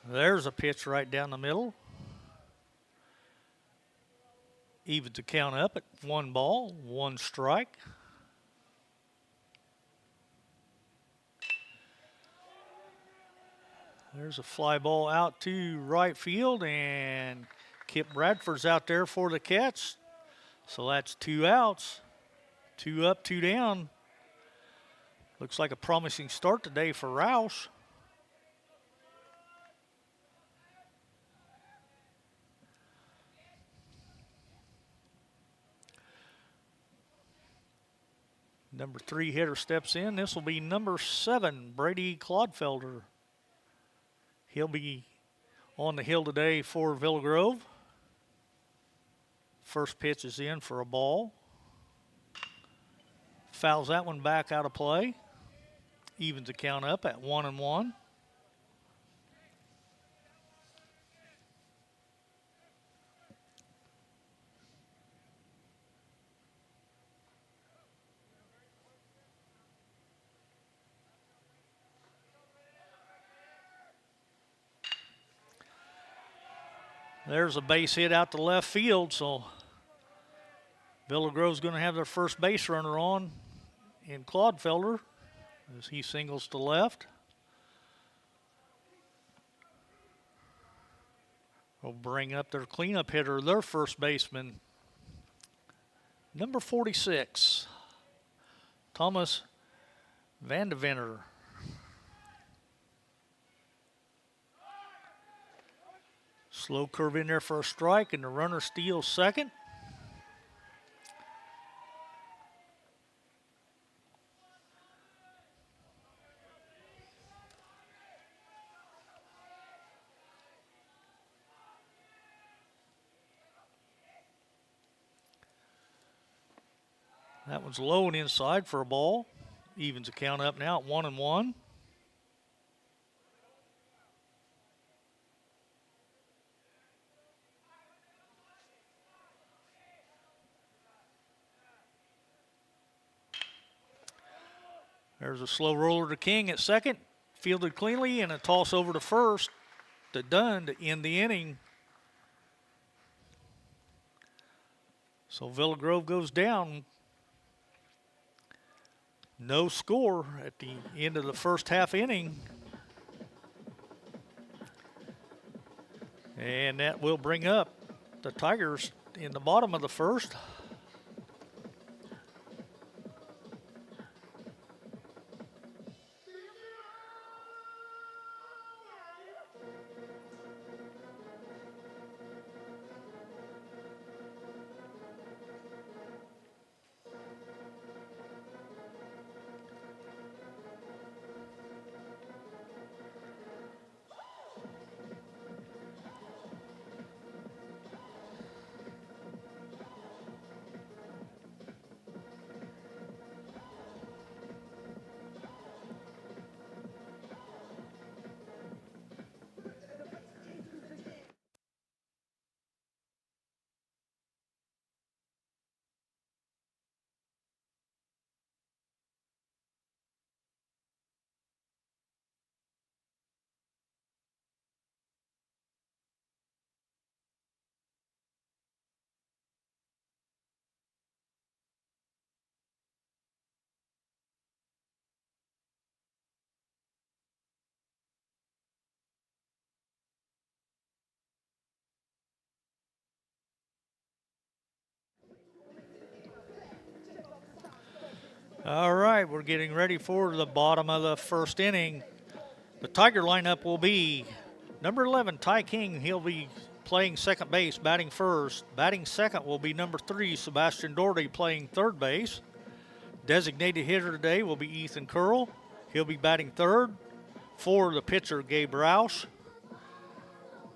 There's a pitch right down the middle. Evens the count up at 1 ball, 1 strike. There's a fly ball out to right field, and Kip Bradford's out there for the catch. So that's 2 outs. 2 up, 2 down. Looks like a promising start today for Roush. Number 3 hitter steps in. This will be number 7, Brady Clodfelder. He'll be on the hill today for Villa Grove. First pitch is in for a ball. Fouls that one back out of play. Evens the count up at 1-1. There's a base hit out to left field, so Villa Grove's going to have their first base runner on in Clodfelder as he singles to left. Will bring up their cleanup hitter, their first baseman, number 46, Thomas Vandeventer. Slow curve in there for a strike, and the runner steals second. That one's low and inside for a ball. Evens the count up now at 1-1. There's a slow roller to King at second. Fielded cleanly, and a toss over to first to Dunn to end the inning. So Villa Grove goes down. No score at the end of the first half inning. And that will bring up the Tigers in the bottom of the first. All right, we're getting ready for the bottom of the first inning. The Tiger lineup will be number 11, Ty King. He'll be playing second base, batting first. Batting second will be number 3, Sebastian Doherty, playing third base. Designated hitter today will be Ethan Curl. He'll be batting third. For the pitcher, Gabe Roush.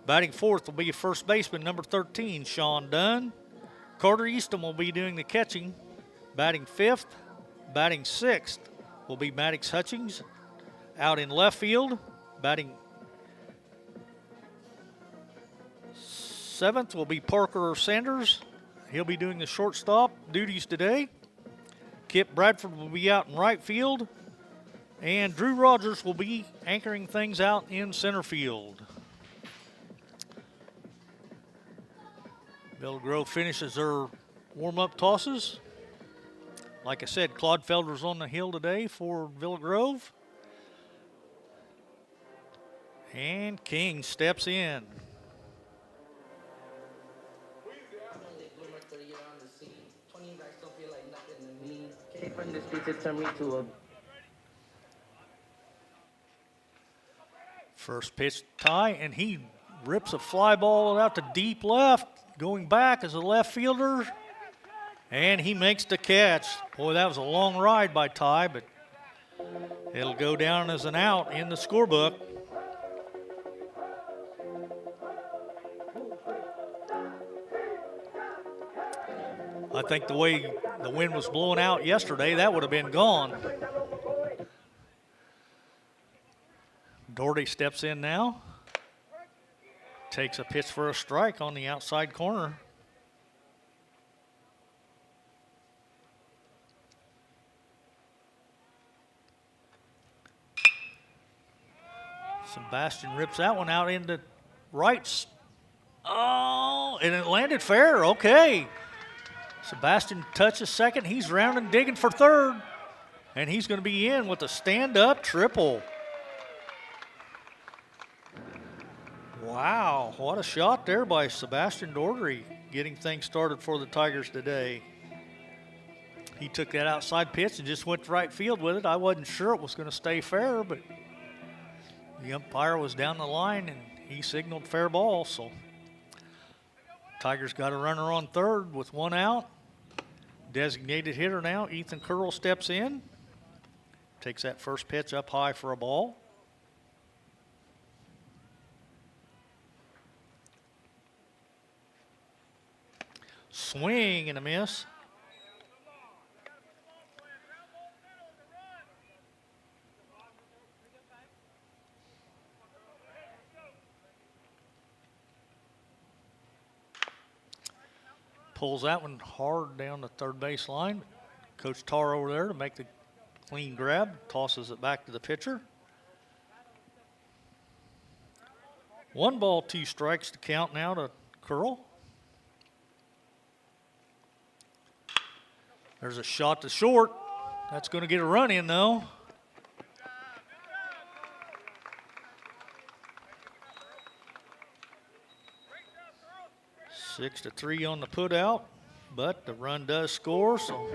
Batting fourth will be first baseman, number 13, Sean Dunn. Carter Easton will be doing the catching. Batting fifth. Batting sixth will be Maddox Hutchings. Out in left field, batting seventh will be Parker Sanders. He'll be doing the shortstop duties today. Kip Bradford will be out in right field. And Drew Rogers will be anchoring things out in center field. Villa Grove finishes their warm-up tosses. Like I said, Claude Felder's on the hill today for Villa Grove. And King steps in. First pitch, Ty, and he rips a fly ball out to deep left. Going back as a left fielder. And he makes the catch. Boy, that was a long ride by Ty, but it'll go down as an out in the scorebook. I think the way the wind was blowing out yesterday, that would have been gone. Doherty steps in now. Takes a pitch for a strike on the outside corner. Sebastian rips that one out into right. Oh, and it landed fair. Okay. Sebastian touches second. He's rounding, digging for third. And he's going to be in with a stand-up triple. Wow, what a shot there by Sebastian Doherty, getting things started for the Tigers today. He took that outside pitch and just went to right field with it. I wasn't sure it was going to stay fair, but the umpire was down the line and he signaled fair ball. So Tigers got a runner on third with one out. Designated hitter now, Ethan Curl steps in. Takes that first pitch up high for a ball. Swing and a miss. Pulls that one hard down the third base line. Coach Tarr over there to make the clean grab. Tosses it back to the pitcher. 1 ball, 2 strikes to count now to Curl. There's a shot to short. That's going to get a run in, though. Six to 3 on the put out, but the run does score. So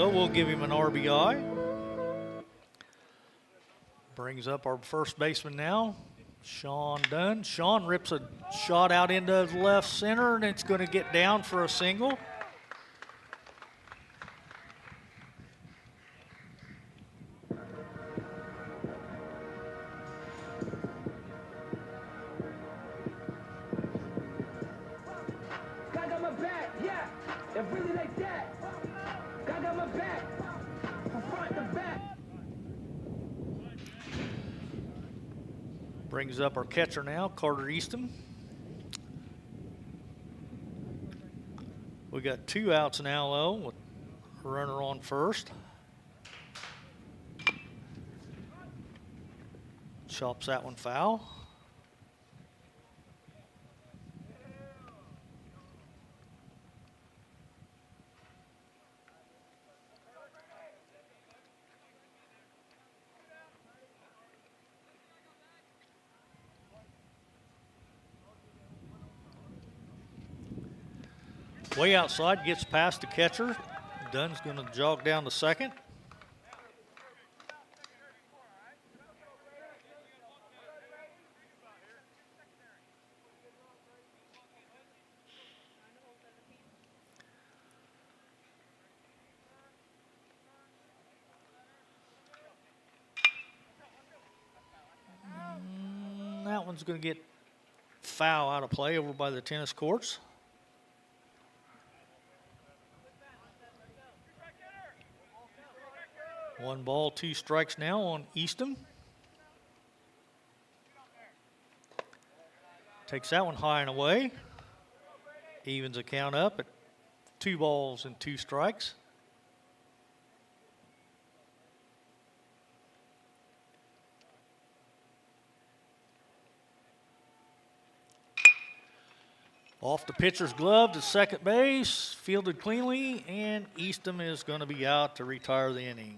we'll give him an RBI. Brings up our first baseman now, Sean Dunn. Sean rips a shot out into left center, and it's going to get down for a single. Brings up our catcher now, Carter Easton. We got 2 outs now, though, with a runner on first. Chops that one foul. Way outside, gets past the catcher. Dunn's going to jog down to second. That one's going to get foul out of play over by the tennis courts. One ball, 2 strikes now on Easton. Takes that one high and away. Evens the count up at 2 balls and 2 strikes. Off the pitcher's glove to second base, fielded cleanly, and Eastham is going to be out to retire the inning.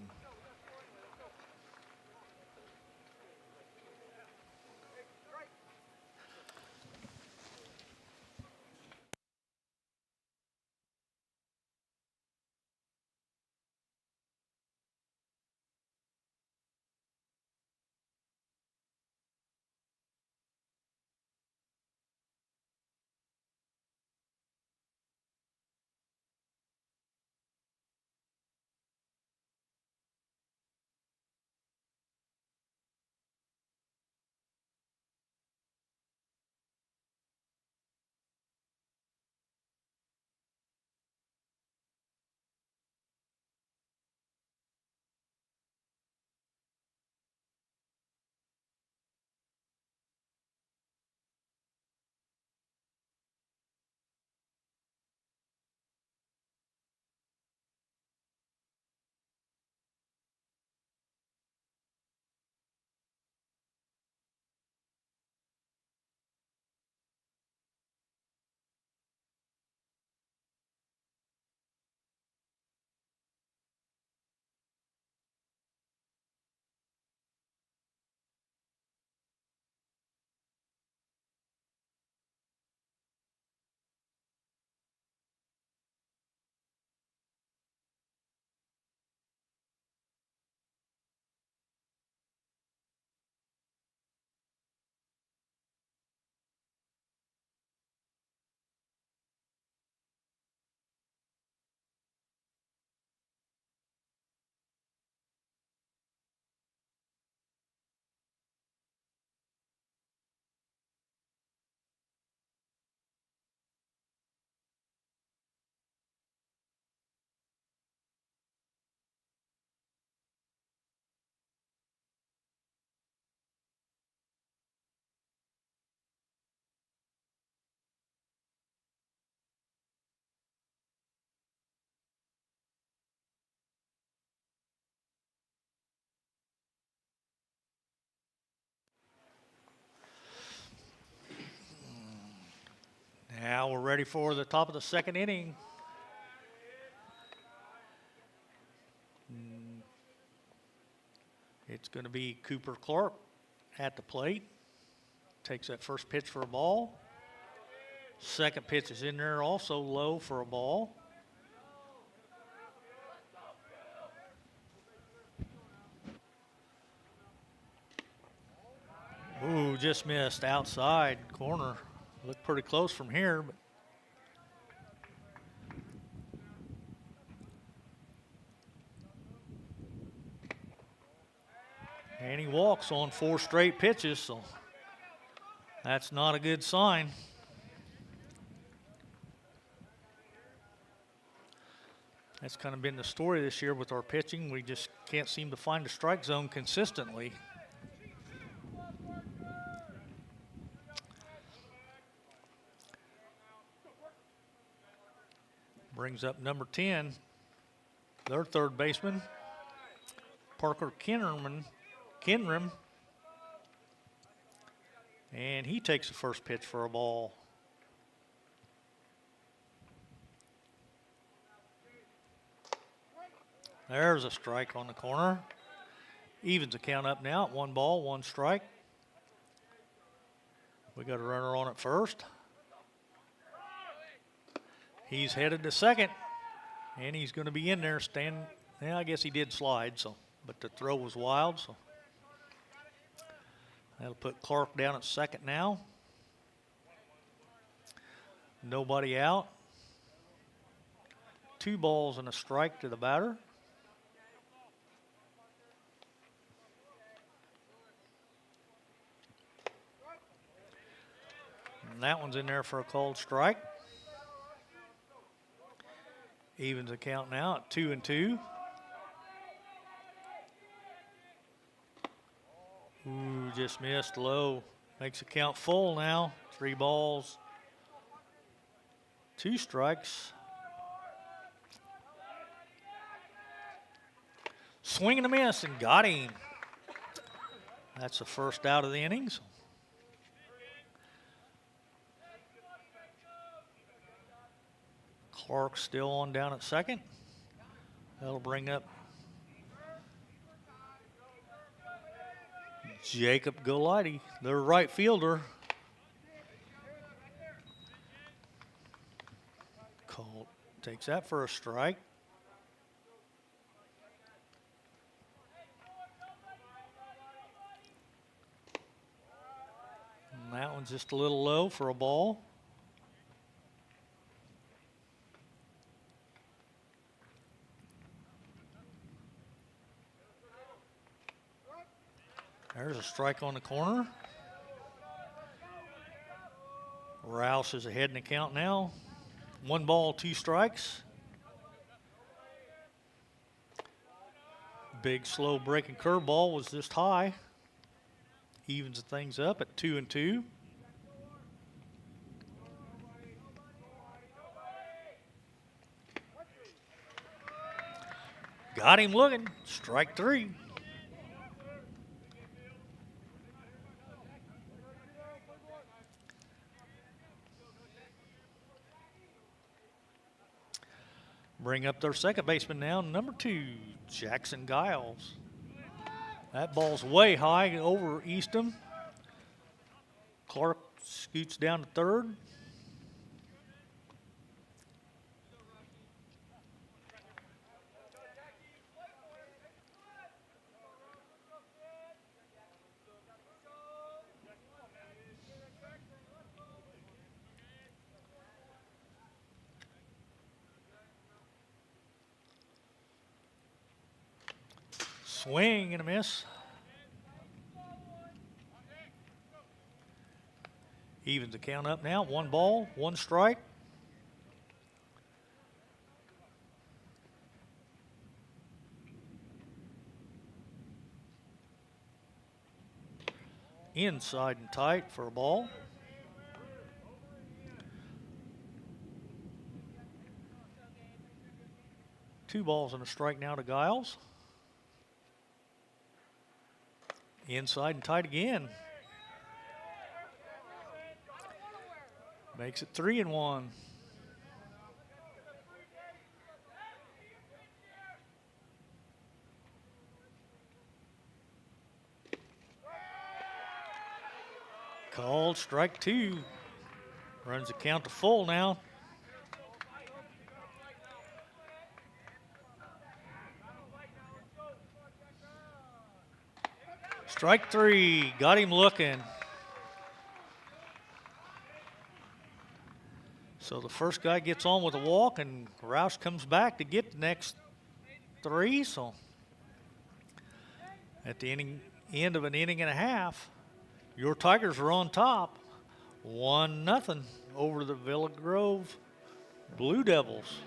Now we're ready for the top of the second inning. It's going to be Cooper Clark at the plate. Takes that first pitch for a ball. Second pitch is in there also low for a ball. Ooh, just missed outside corner. Looked pretty close from here, but and he walks on 4 straight pitches, so that's not a good sign. That's kind of been the story this year with our pitching. We just can't seem to find the strike zone consistently. Brings up number 10, their third baseman, Parker Kinram. And he takes the first pitch for a ball. There's a strike on the corner. Evens the count up now at 1 ball, 1 strike. We got a runner on at first. He's headed to second, and he's going to be in there standing. Yeah, I guess he did slide, so, but the throw was wild, so that'll put Clark down at second now. Nobody out. 2 balls and a strike to the batter. And that one's in there for a called strike. Evens the count now at 2-2. Ooh, just missed low. Makes the count full now. 3 balls, 2 strikes. Swing and a miss, and got him. That's the first out of the innings. Clark still on down at second. That'll bring up Jacob Golighty, their right fielder. Colt takes that for a strike. And that one's just a little low for a ball. There's a strike on the corner. Rouse is ahead in the count now. 1 ball, 2 strikes. Big, slow breaking curveball was just high. Evens things up at 2-2. Got him looking. Strike 3. Bring up their second baseman now, number 2, Jackson Giles. That ball's way high over Eastham. Clark scoots down to third. Swing and a miss. Evens the count up now. 1 ball, 1 strike. Inside and tight for a ball. Two balls and a strike now to Giles. Inside and tight again. Makes it 3-1. Called strike 2. Runs the count to full now. Strike 3, got him looking. So the first guy gets on with a walk, and Rouse comes back to get the next 3. So at the end of an inning and a half, your Tigers are on top, 1-0 over the Villa Grove Blue Devils.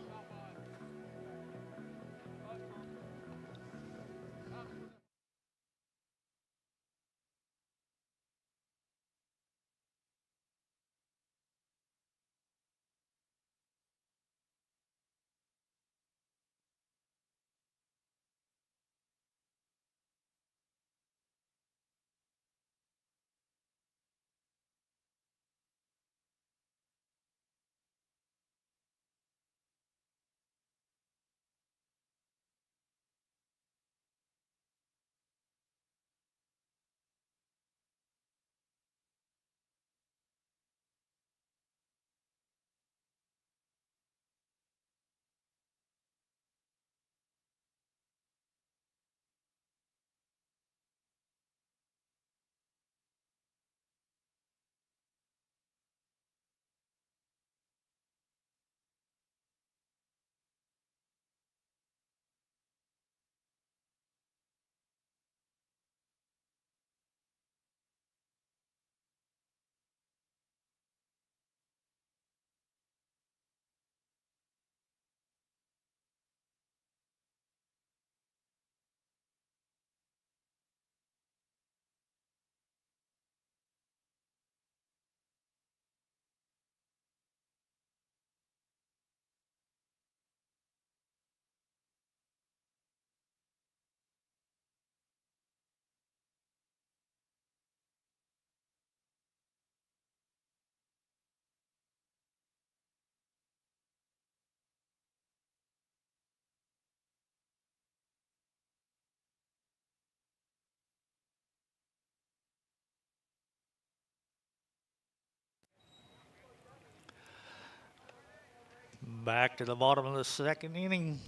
Back to the bottom of the second inning.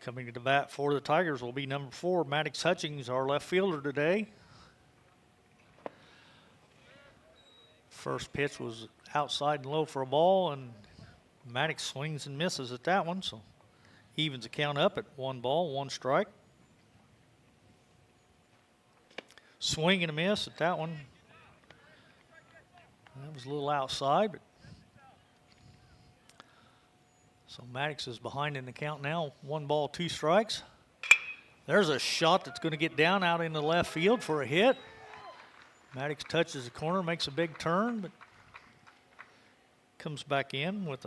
Coming to the bat for the Tigers will be number 4, Maddox Hutchings, our left fielder today. First pitch was outside and low for a ball, and Maddox swings and misses at that one, so evens the count up at 1 ball, 1 strike. Swing and a miss at that one. That was a little outside, but so Maddox is behind in the count now. 1 ball, 2 strikes. There's a shot that's going to get down out in the left field for a hit. Maddox touches the corner, makes a big turn, but comes back in with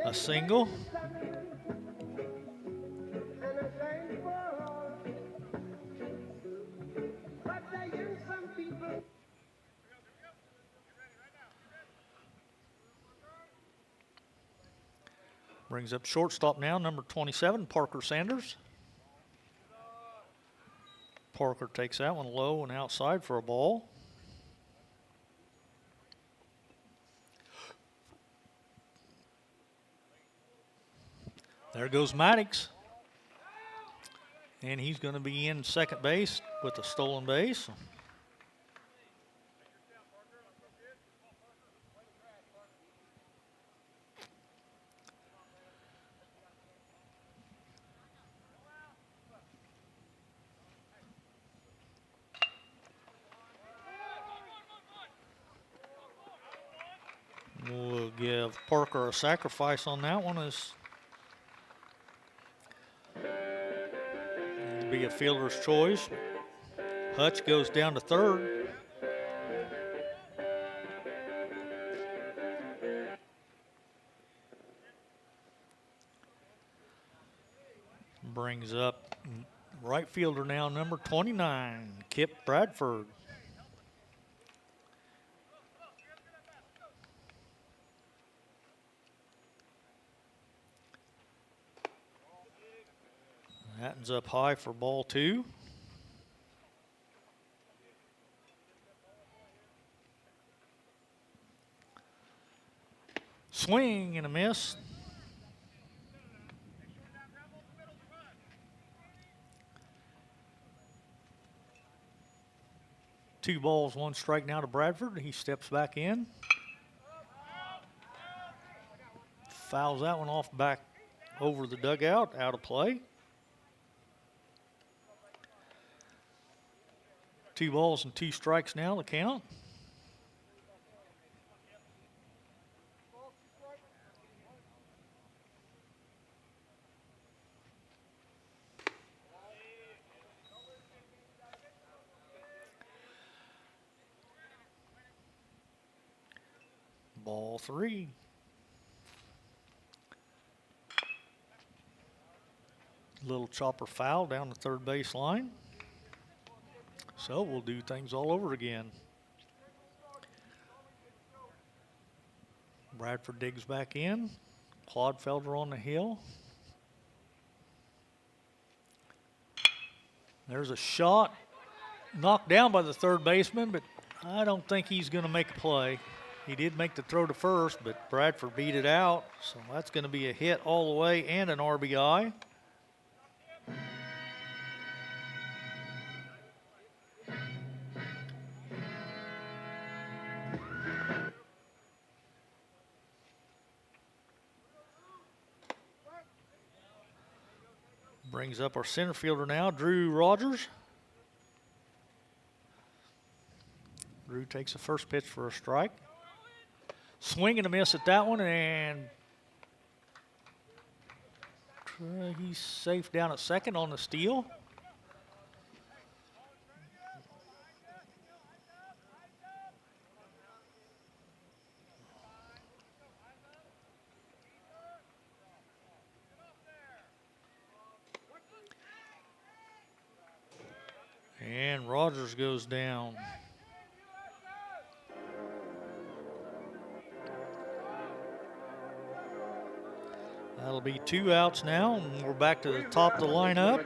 a single. Brings up shortstop now, number 27, Parker Sanders. Parker takes that one low and outside for a ball. There goes Maddox. And he's going to be in second base with a stolen base. We'll give Parker a sacrifice on that one. It'll be a fielder's choice. Hutch goes down to third. Brings up right fielder now, number 29, Kip Bradford. Hatton's up high for ball 2. Swing and a miss. Two balls, 1 strike now to Bradford. He steps back in. Fouls that one off back over the dugout, out of play. 2 balls and 2 strikes now, the count. Ball 3. Little chopper foul down the third base line. So we'll do things all over again. Bradford digs back in. Clodfelder on the hill. There's a shot knocked down by the third baseman, but I don't think he's going to make a play. He did make the throw to first, but Bradford beat it out. So that's going to be a hit all the way and an RBI. Brings up our center fielder now, Drew Rogers. Drew takes the first pitch for a strike. Swing and a miss at that one, and he's safe down at second on the steal. And Rogers goes down. That'll be 2 outs now, and we're back to the top of the lineup.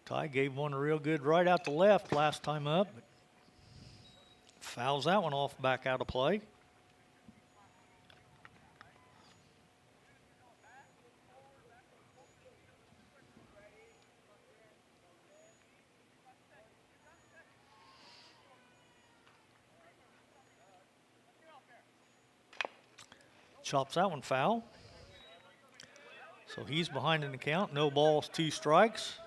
Ty gave one real good right out to left last time up, but Fouls that one off, back out of play. Chops that one foul. So he's behind in the count. No balls, 2 strikes.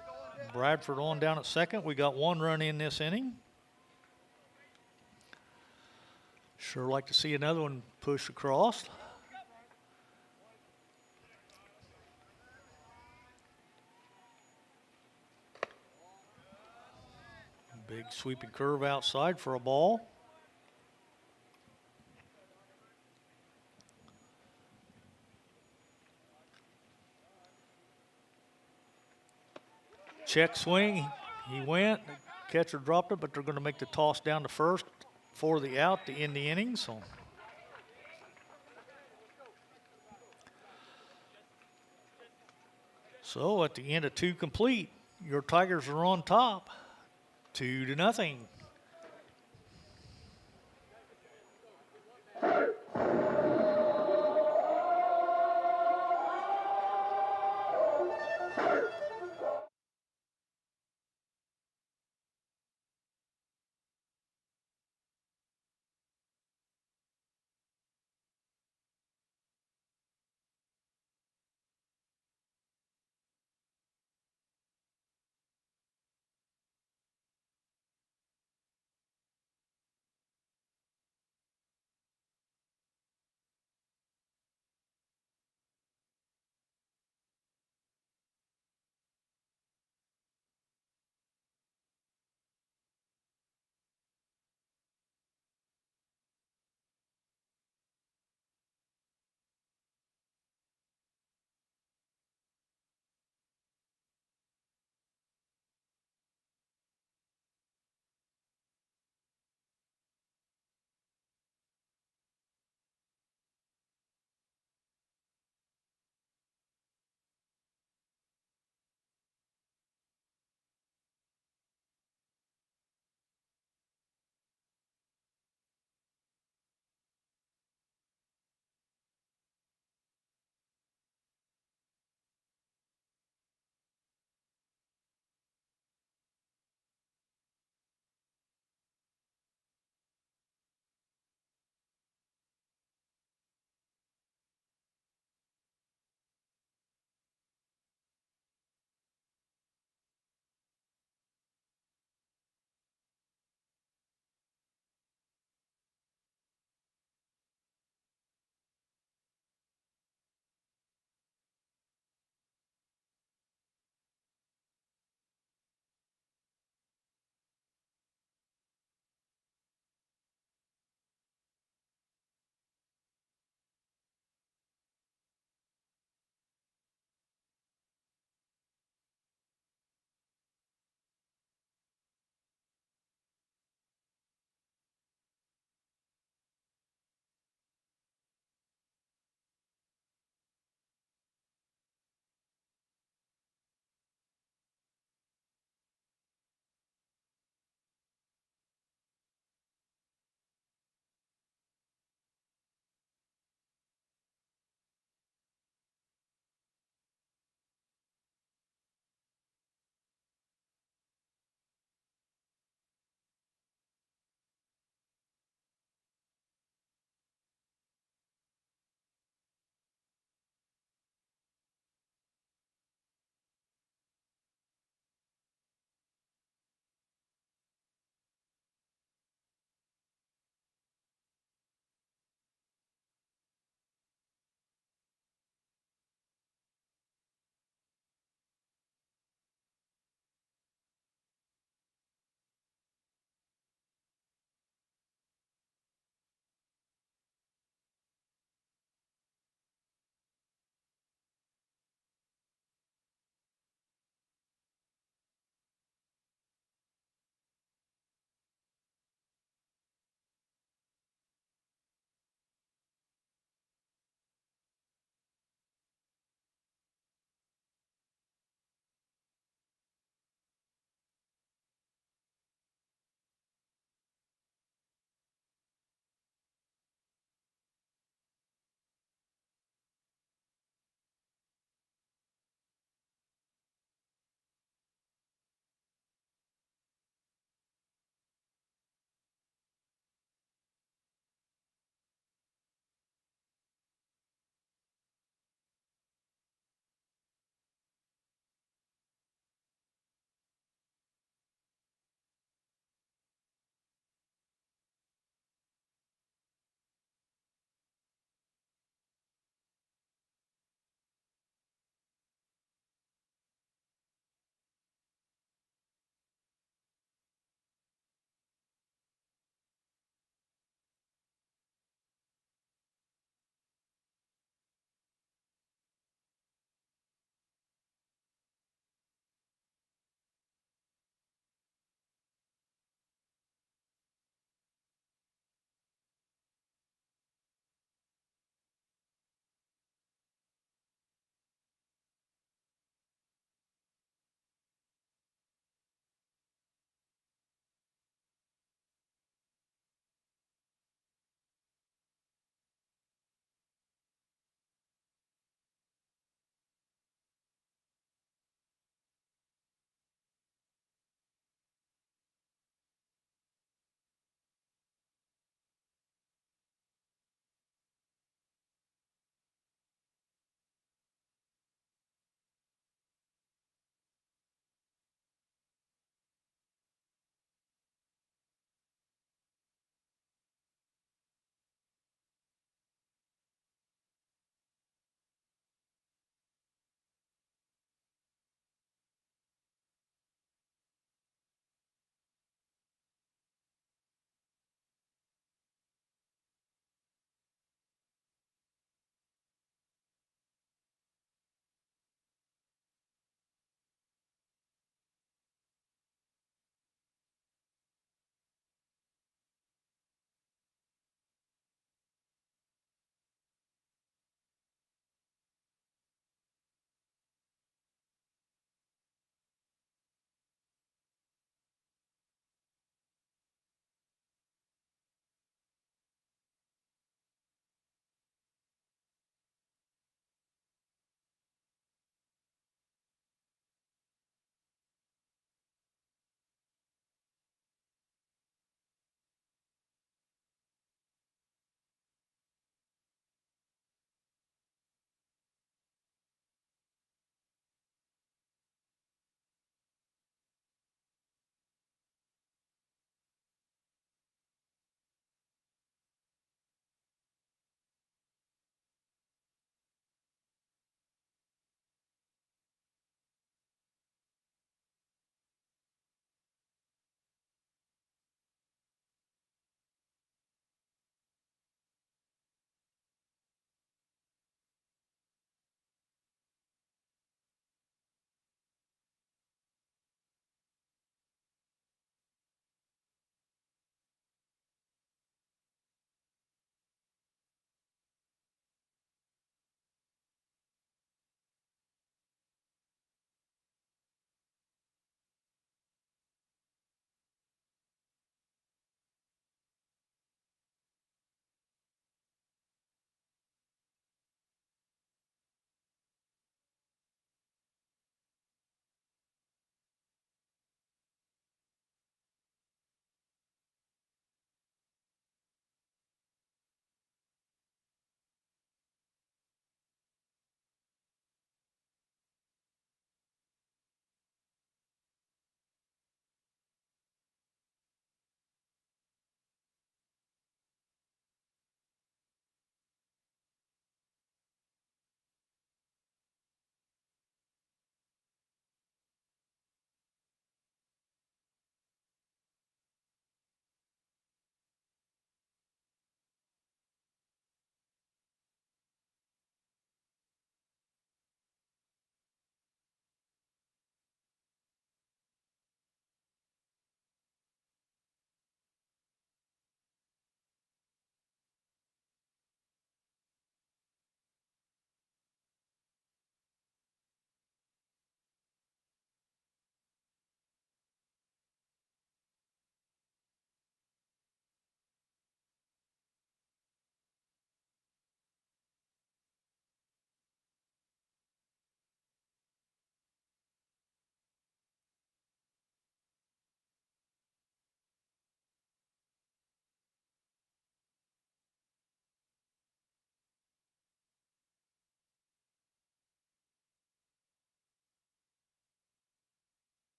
Bradford on down at second. We got 1 run in this inning. Sure like to see another one push across. Big sweeping curve outside for a ball. Check swing. He went. The catcher dropped it, but they're going to make the toss down to first for the out to end the inning. So at the end of 2 complete, your Tigers are on top, 2-0.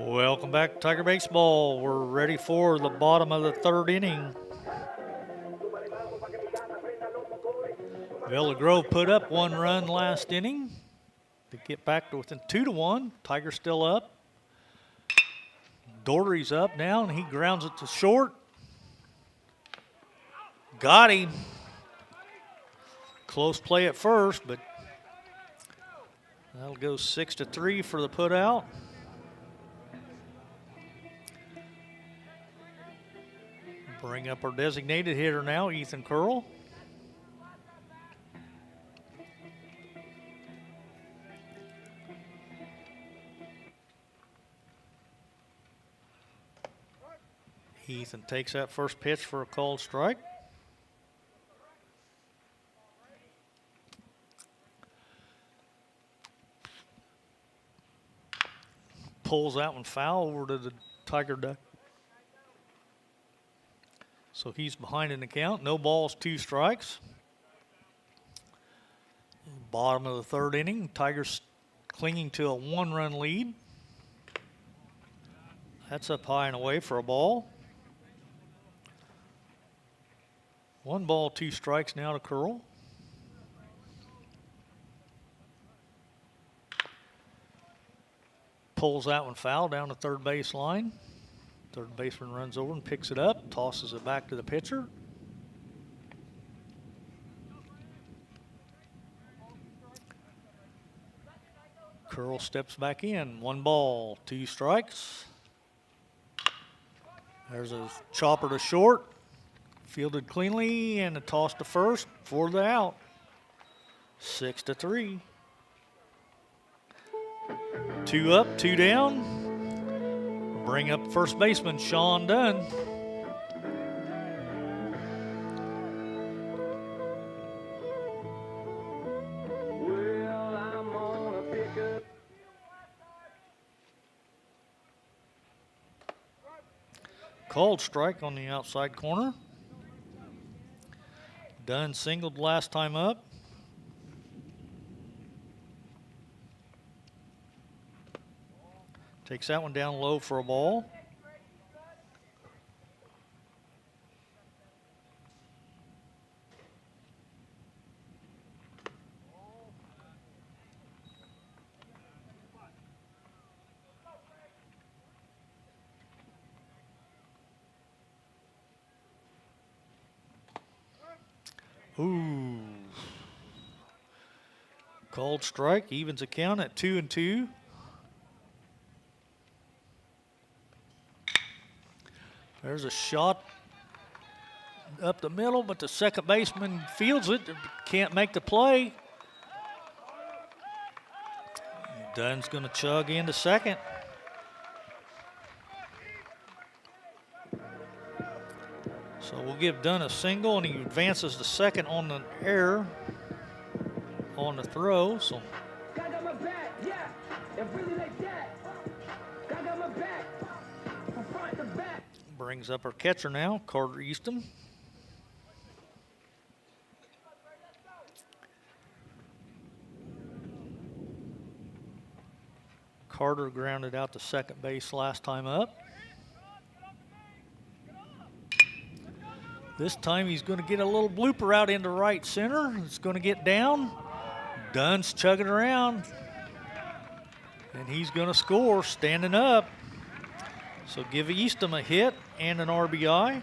Welcome back to Tiger Baseball. We're ready for the bottom of the third inning. Villa Grove put up 1 run last inning to get back to within 2-1. Tigers still up. Doherty's up now, and he grounds it to short. Got him. Close play at first, but that'll go 6-3 for the put out. Bring up our designated hitter now, Ethan Curl. Ethan takes that first pitch for a called strike. Pulls that one foul over to the Tiger duck. So he's behind in the count. No balls, 2 strikes. Bottom of the third inning. Tigers clinging to a 1-run lead. That's up high and away for a ball. 1 ball, 2 strikes now to Curl. Pulls that one foul down the third base line. Third baseman runs over and picks it up, tosses it back to the pitcher. Curl steps back in. 1 ball, 2 strikes. There's a chopper to short. Fielded cleanly and a toss to first for the out. 6-3. 2 up, 2 down. Bring up first baseman Sean Dunn. Called strike on the outside corner. Dunn singled last time up. Takes that one down low for a ball. Ooh. Called strike, evens the count at 2-2. There's a shot up the middle, but the second baseman fields it, can't make the play. Dunn's going to chug into second. So we'll give Dunn a single, and he advances to second on the error on the throw. So Got my back, yeah. If really like that. Got my back. From front to back. brings up our catcher now, Carter Easton. Carter grounded out to second base last time up. This time he's going to get a little blooper out into right center. It's going to get down. Dunn's chugging around. And he's going to score standing up. So give Easton a hit and an RBI. I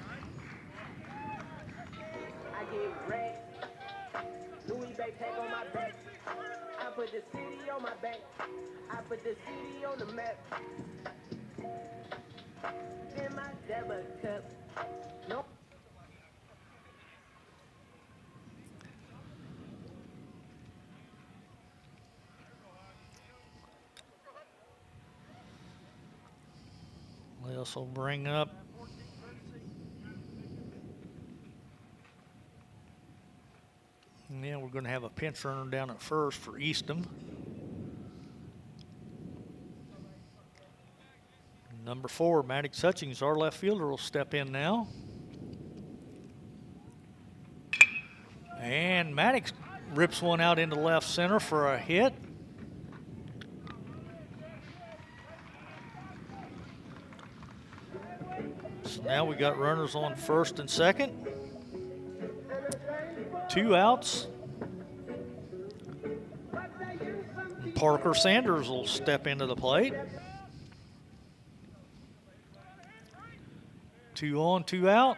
get red. Louis Bay tag on my back. I put the city on my back. I put the city on the map. In my double cup. No. This will bring up we're going to have a pinch runner down at first for Easton. Number 4, Maddox Hutchings, our left fielder, will step in now. And Maddox rips one out into left center for a hit. So now we got runners on first and second. 2 outs. Parker Sanders will step into the plate. 2 on, 2 out.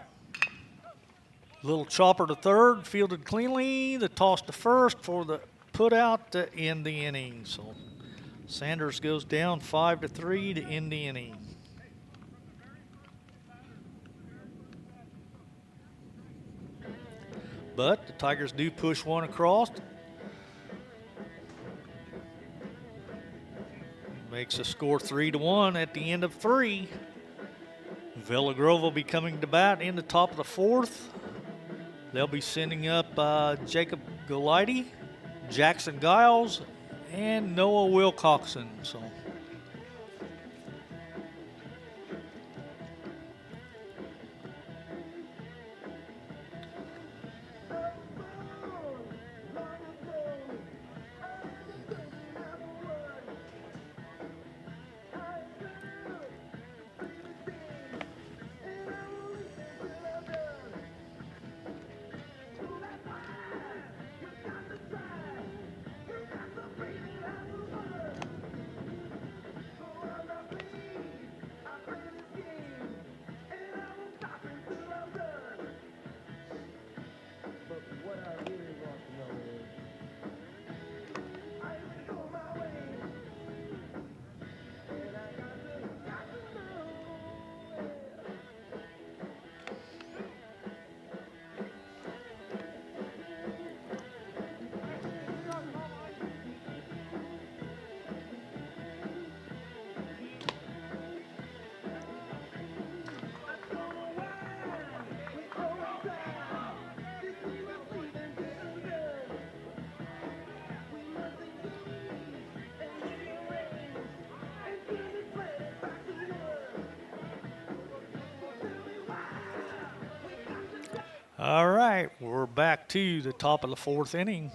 Little chopper to third, fielded cleanly. The toss to first for the put out to end the inning. So Sanders goes down 5-3 to end the inning. But the Tigers do push one across. Makes the score 3-1 at the end of 3. Villa Grove will be coming to bat in the top of the 4th. They'll be sending up Jacob Galiti, Jackson Giles, and Noah Wilcoxon. So all right, we're back to the top of the 4th inning.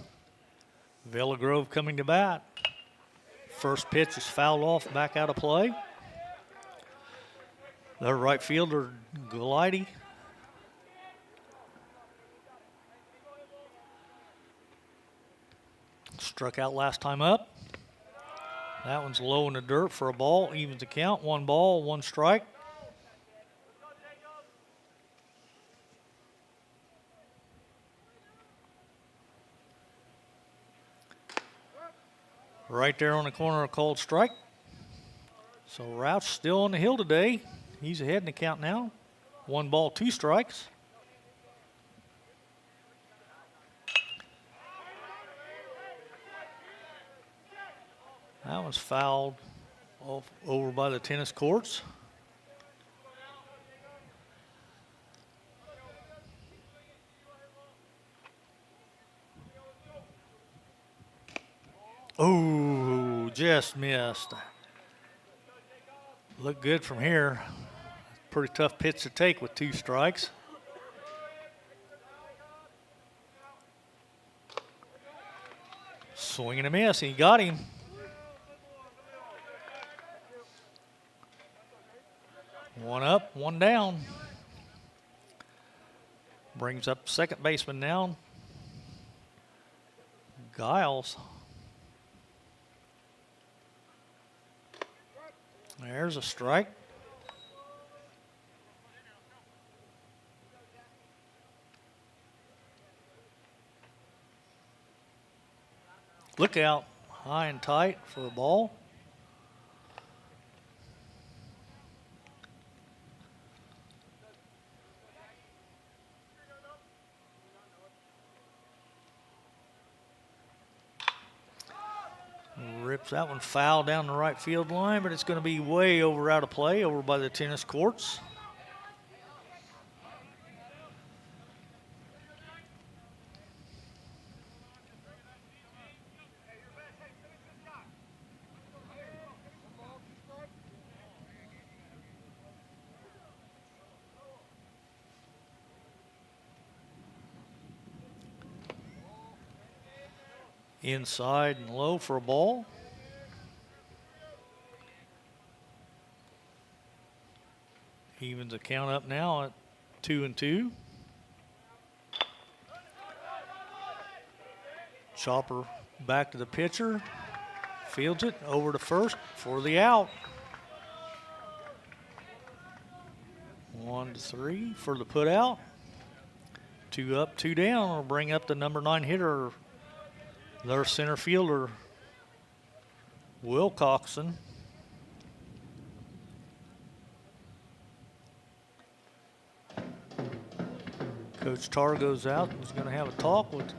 Villa Grove coming to bat. First pitch is fouled off, back out of play. Their right fielder, Galiti. Struck out last time up. That one's low in the dirt for a ball. Evens the count. 1 ball, 1 strike. Right there on the corner, a called strike. So Roush still on the hill today. He's ahead in the count now. 1 ball, 2 strikes. That one's fouled off over by the tennis courts. Oh, just missed. Looked good from here. Pretty tough pitch to take with 2 strikes. Swing and a miss. He got him. One up, 1 down. Brings up second baseman now. Giles. There's a strike. Look out, high and tight for a ball. Rips that one foul down the right field line, but it's going to be way over out of play over by the tennis courts. Inside and low for a ball. Evens the count up now at 2-2. Chopper back to the pitcher. Fields it over to first for the out. 1-3 for the put out. 2 up, 2 down. Will bring up the number 9 hitter, their center fielder, Wilcoxon. Coach Tar goes out. He's going to have a talk with,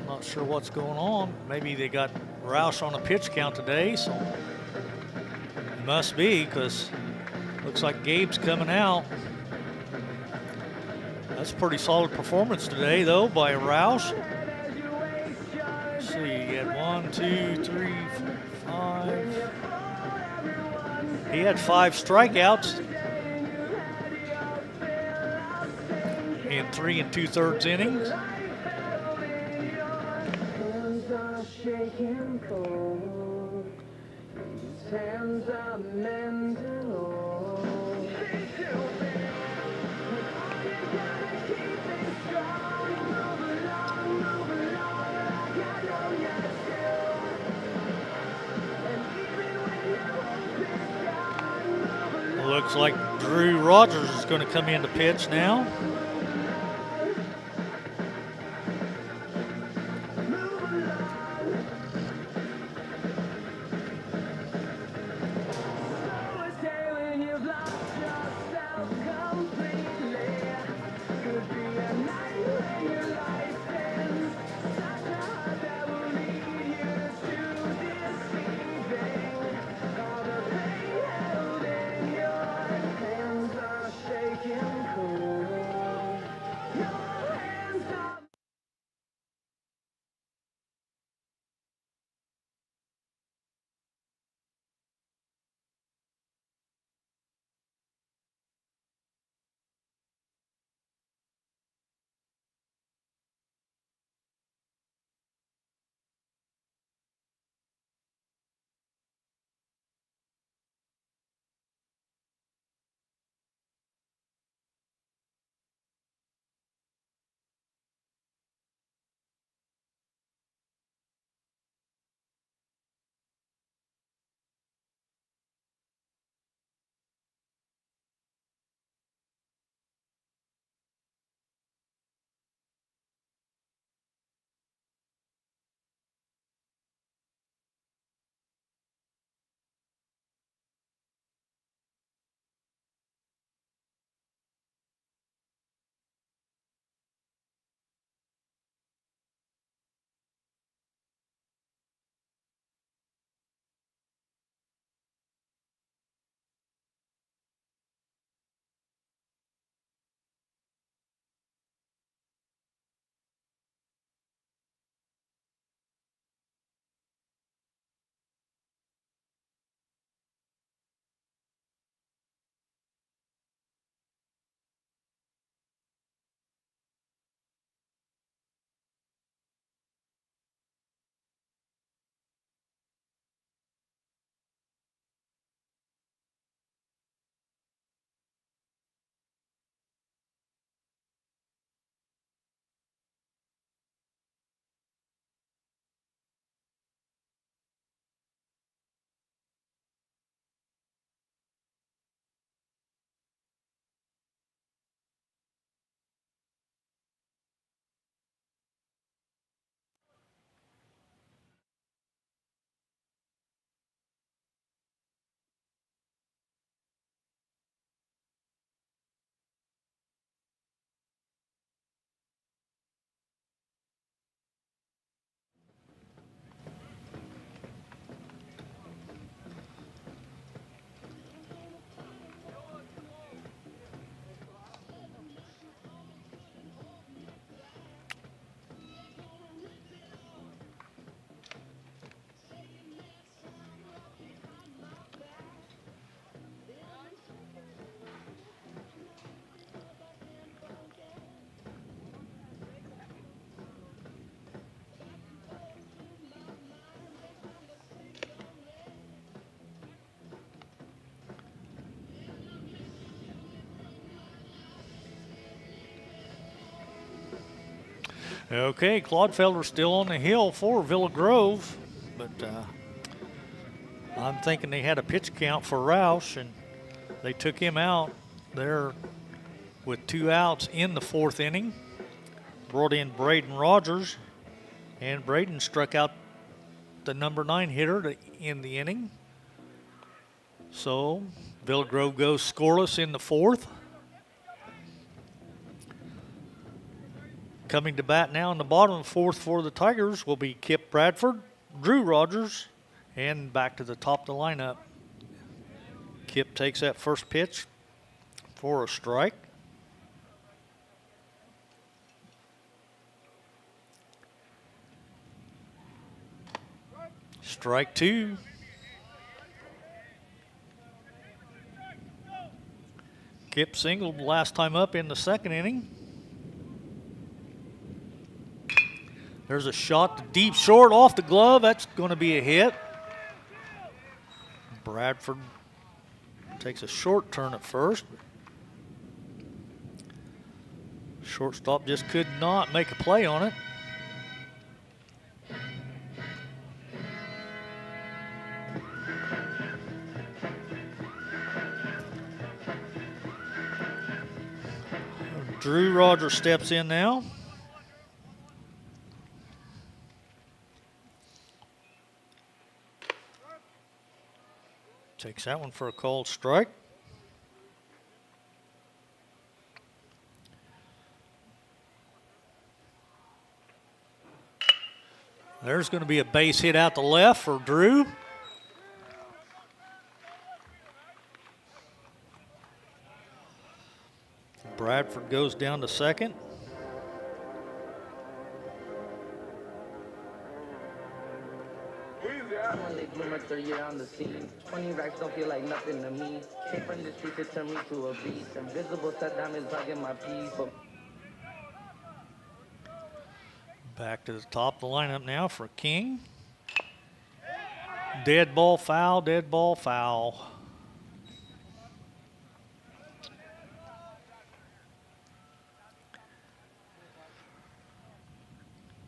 not sure what's going on. Maybe they got Roush on a pitch count today, so it must be, because looks like Gabe's coming out. That's a pretty solid performance today, though, by Roush. Let's see, he had 1, 2, 3, 4, 5. He had 5 strikeouts in 3 2/3 innings. Hands are shaking cold. These hands are mental. Looks like Drew Rogers is going to come in to pitch now. Okay, Claudefelder's still on the hill for Villa Grove, but I'm thinking they had a pitch count for Roush, and they took him out there with 2 outs in the 4th inning. Brought in Braden Rogers, and Braden struck out the number 9 hitter to end the inning. So Villa Grove goes scoreless in the 4th. Coming to bat now in the bottom of the 4th for the Tigers will be Kip Bradford, Drew Rogers, and back to the top of the lineup. Kip takes that first pitch for a strike. Strike 2. Kip singled last time up in the 2nd inning. There's a shot to deep short off the glove. That's going to be a hit. Bradford takes a short turn at first. Shortstop just could not make a play on it. Drew Rogers steps in now. Takes that one for a called strike. There's going to be a base hit out to left for Drew. Bradford goes down to second. One late bloomer, 3rd year on the scene. 20 racks don't feel like nothing to me. Came from the streets, it turned me to a beast. Invisible set diamonds bugging my piece. Back to the top of the lineup now for King. Dead ball foul, dead ball foul.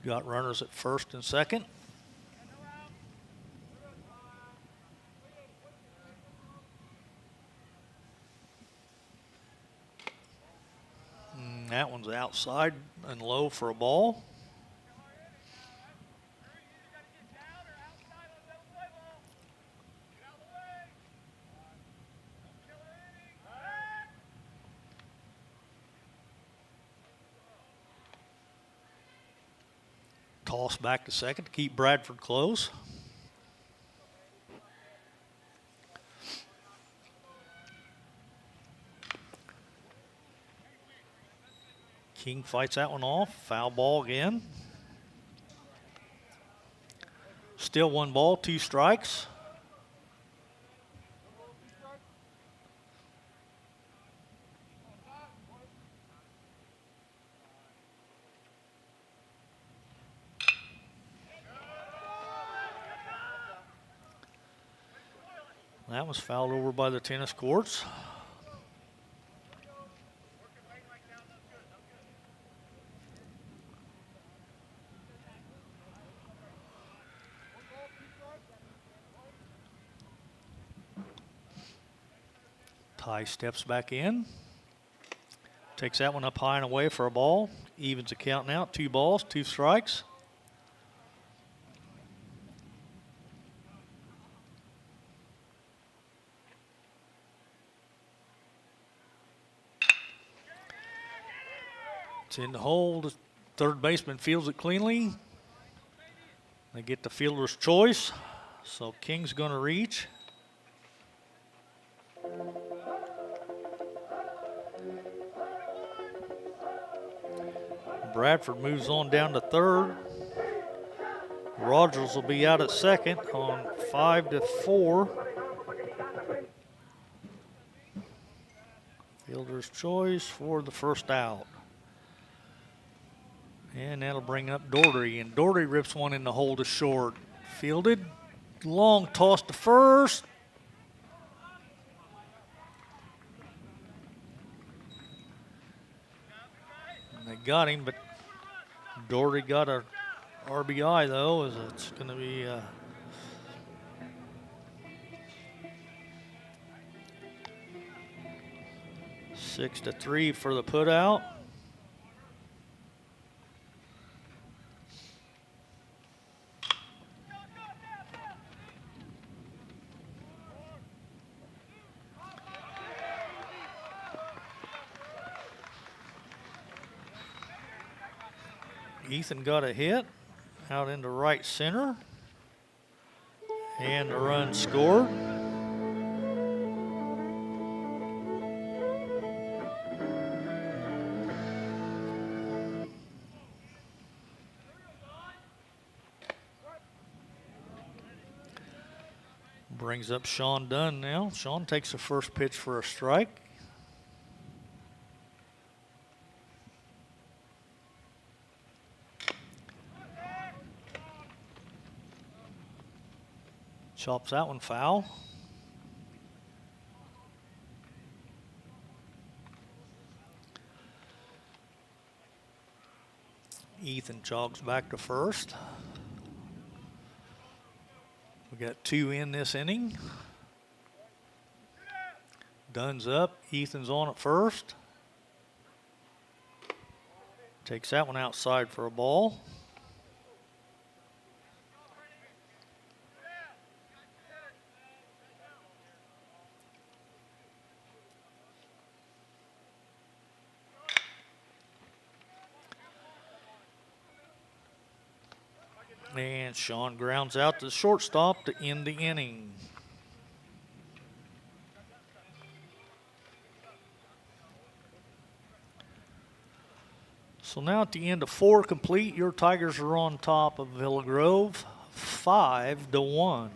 Got runners at first and second. That one's outside and low for a ball. Toss back to second to keep Bradford close. King fights that one off. Foul ball again. Still 1 ball, 2 strikes. That was fouled over by the tennis courts. Ty steps back in. Takes that one up high and away for a ball. Evens the count now. 2 balls, 2 strikes. It's in the hole. The third baseman fields it cleanly. They get the fielder's choice. So King's going to reach. Bradford moves on down to third. Rogers will be out at second on 5-4. Fielder's choice for the first out. And that'll bring up Doherty, and Doherty rips one in the hole to short. Fielded, long toss to first. And they got him, but Doherty got a RBI though, as it's going to be 6-3 for the putout. Ethan got a hit out into right center, and the run scored. Brings up Sean Dunn now. Sean takes the first pitch for a strike. Chops that one foul. Ethan jogs back to first. We got 2 in this inning. Dunn's up. Ethan's on at first. Takes that one outside for a ball. And Sean grounds out to the shortstop to end the inning. So now at the end of 4 complete, your Tigers are on top of Villa Grove, 5-1.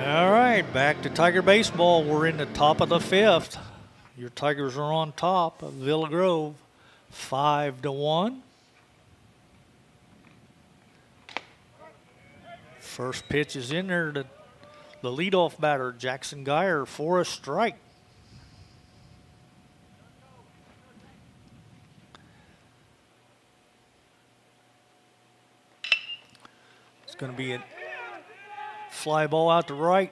All right, back to Tiger baseball. We're in the top of the 5th. Your Tigers are on top of Villa Grove, 5-1. First pitch is in there to the leadoff batter, Jackson Geyer, for a strike. It's going to be a fly ball out to right,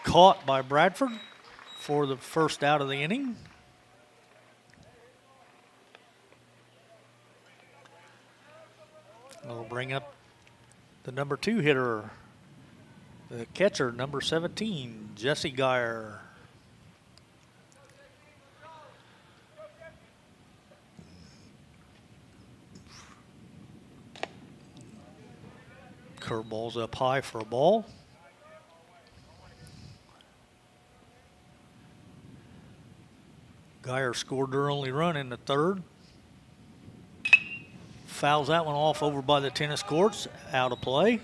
caught by Bradford for the first out of the inning. We'll bring up the number 2 hitter, the catcher, number 17, Jesse Geyer. Curveball's up high for a ball. Geyer scored their only run in the 3rd. Fouls that one off over by the tennis courts. Out of play.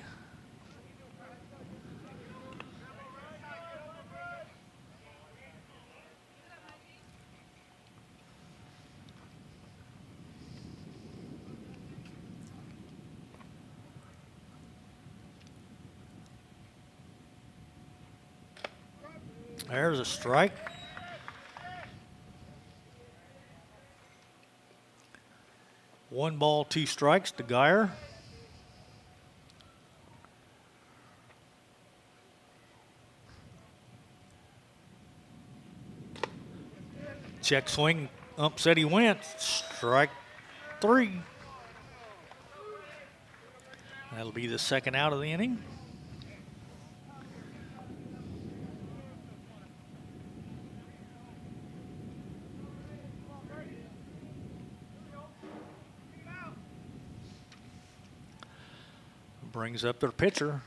There's a strike. One ball, two strikes to Geyer. Check swing, upset he went. Strike three. That'll be the second out of the inning. Brings up their pitcher,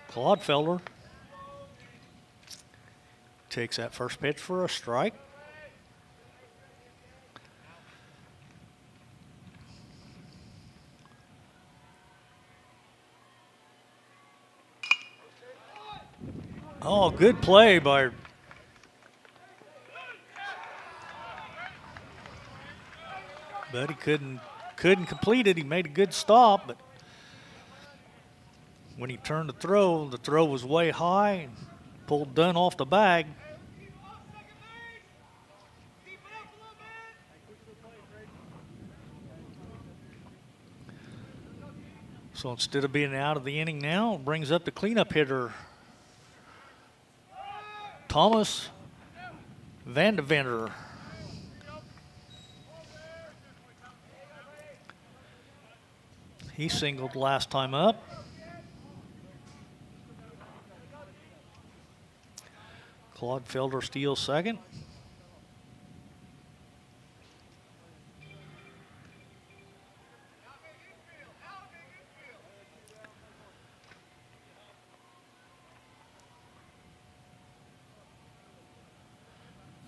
Clodfelder. Takes that first pitch for a strike. Oh, good play by but he couldn't complete it. He made a good stop, but when he turned the throw was way high and pulled Dunn off the bag. So instead of being out of the inning now, it brings up the cleanup hitter, Thomas Vandeventer. He singled last time up. Clodfelder steals second.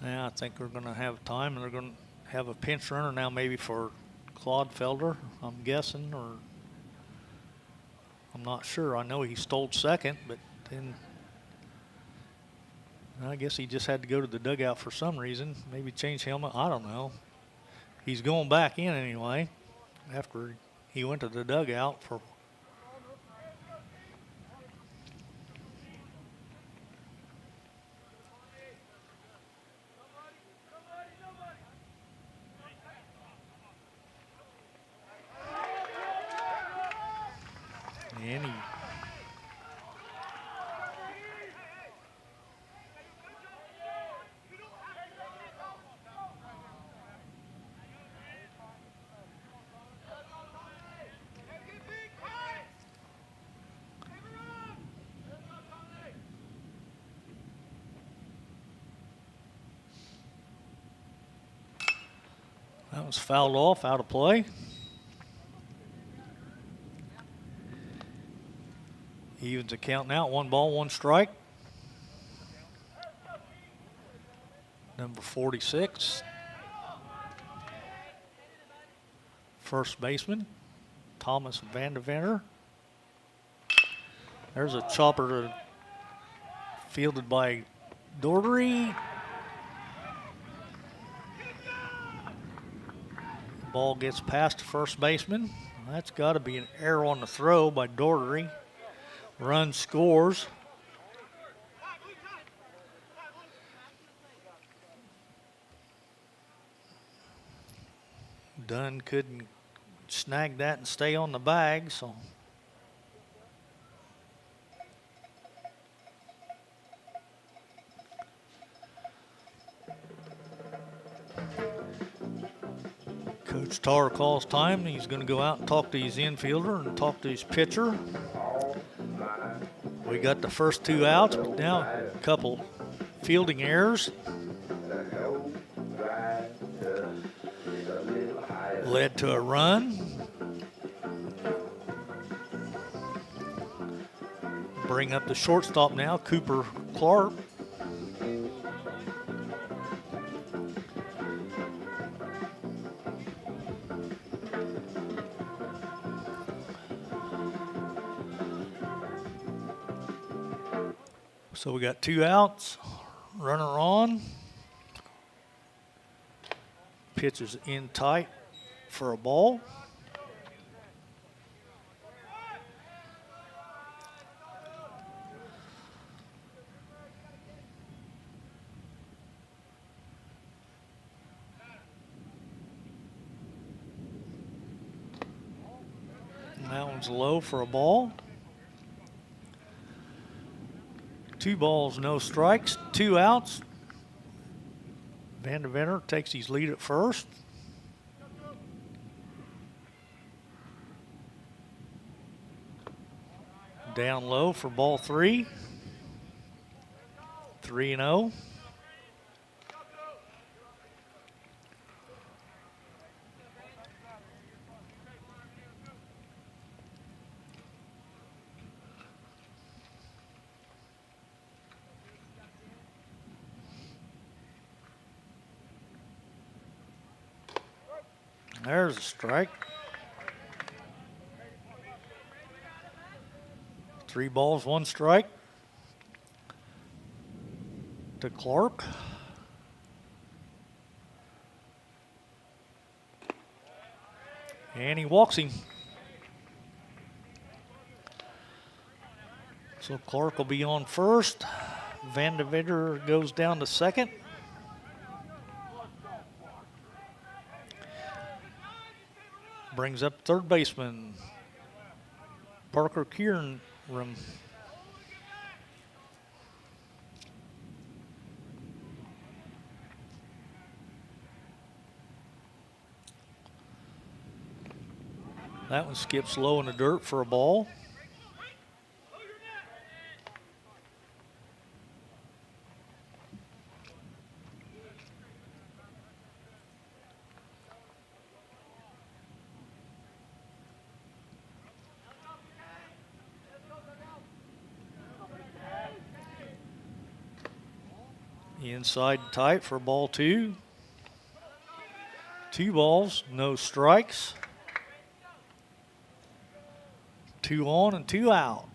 Yeah, I think we're going to have time, and they're going to have a pinch runner now maybe for Clodfelder, I'm guessing, or I'm not sure. I know he stole second, but then I guess he just had to go to the dugout for some reason. Maybe change helmet. I don't know. He's going back in anyway after he went to the dugout for. And he that was fouled off, out of play. Evens the count now, 1 ball, 1 strike. Number 46. First baseman, Thomas Vandeventer. There's a chopper fielded by Daugherty. Ball gets past the first baseman. That's got to be an error on the throw by Daugherty. Run scores. Dunn couldn't snag that and stay on the bag, so. Coach Tar calls time. He's going to go out and talk to his infielder and talk to his pitcher. We got the first 2 outs, but now a couple fielding errors. Led to a run. Bring up the shortstop now, Cooper Clark. So we got 2 outs, runner on. Pitch is in tight for a ball. And that one's low for a ball. 2 balls, no strikes, 2 outs. Van Deventer takes his lead at first. Down low for ball 3. 3-0. There's a strike. 3 balls, 1 strike to Clark. And he walks him. So Clark will be on first. Van Deventer goes down to second. Brings up third baseman Parker Kieran. That one skips low in the dirt for a ball. Inside tight for ball 2. 2 balls, no strikes. 2 on and 2 out.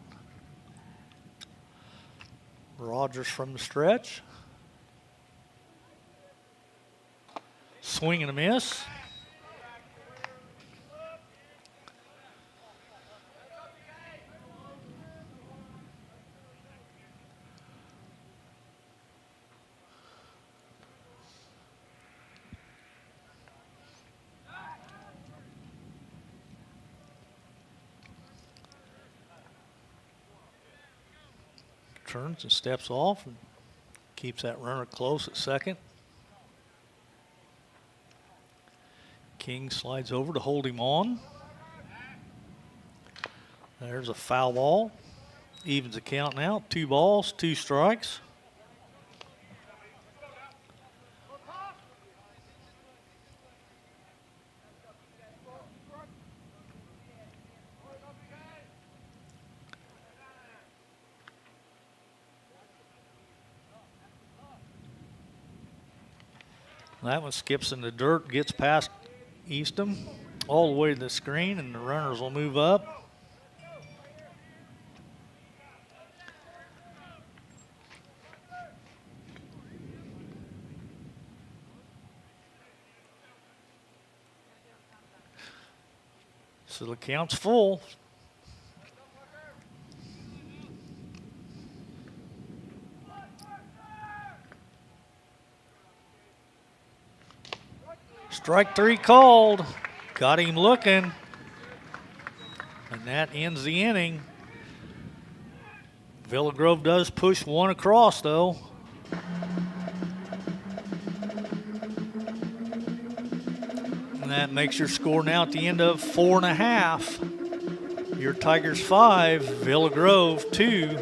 Rogers from the stretch. Swing and a miss. Turns and steps off and keeps that runner close at second. King slides over to hold him on. There's a foul ball. Evens the count now. 2 balls, 2 strikes. That one skips in the dirt, gets past Eastham all the way to the screen, and the runners will move up. So the count's full. Strike 3 called. Got him looking. And that ends the inning. Villa Grove does push 1 across, though. And that makes your score now at the end of 4.5. Your Tigers 5, Villa Grove 2.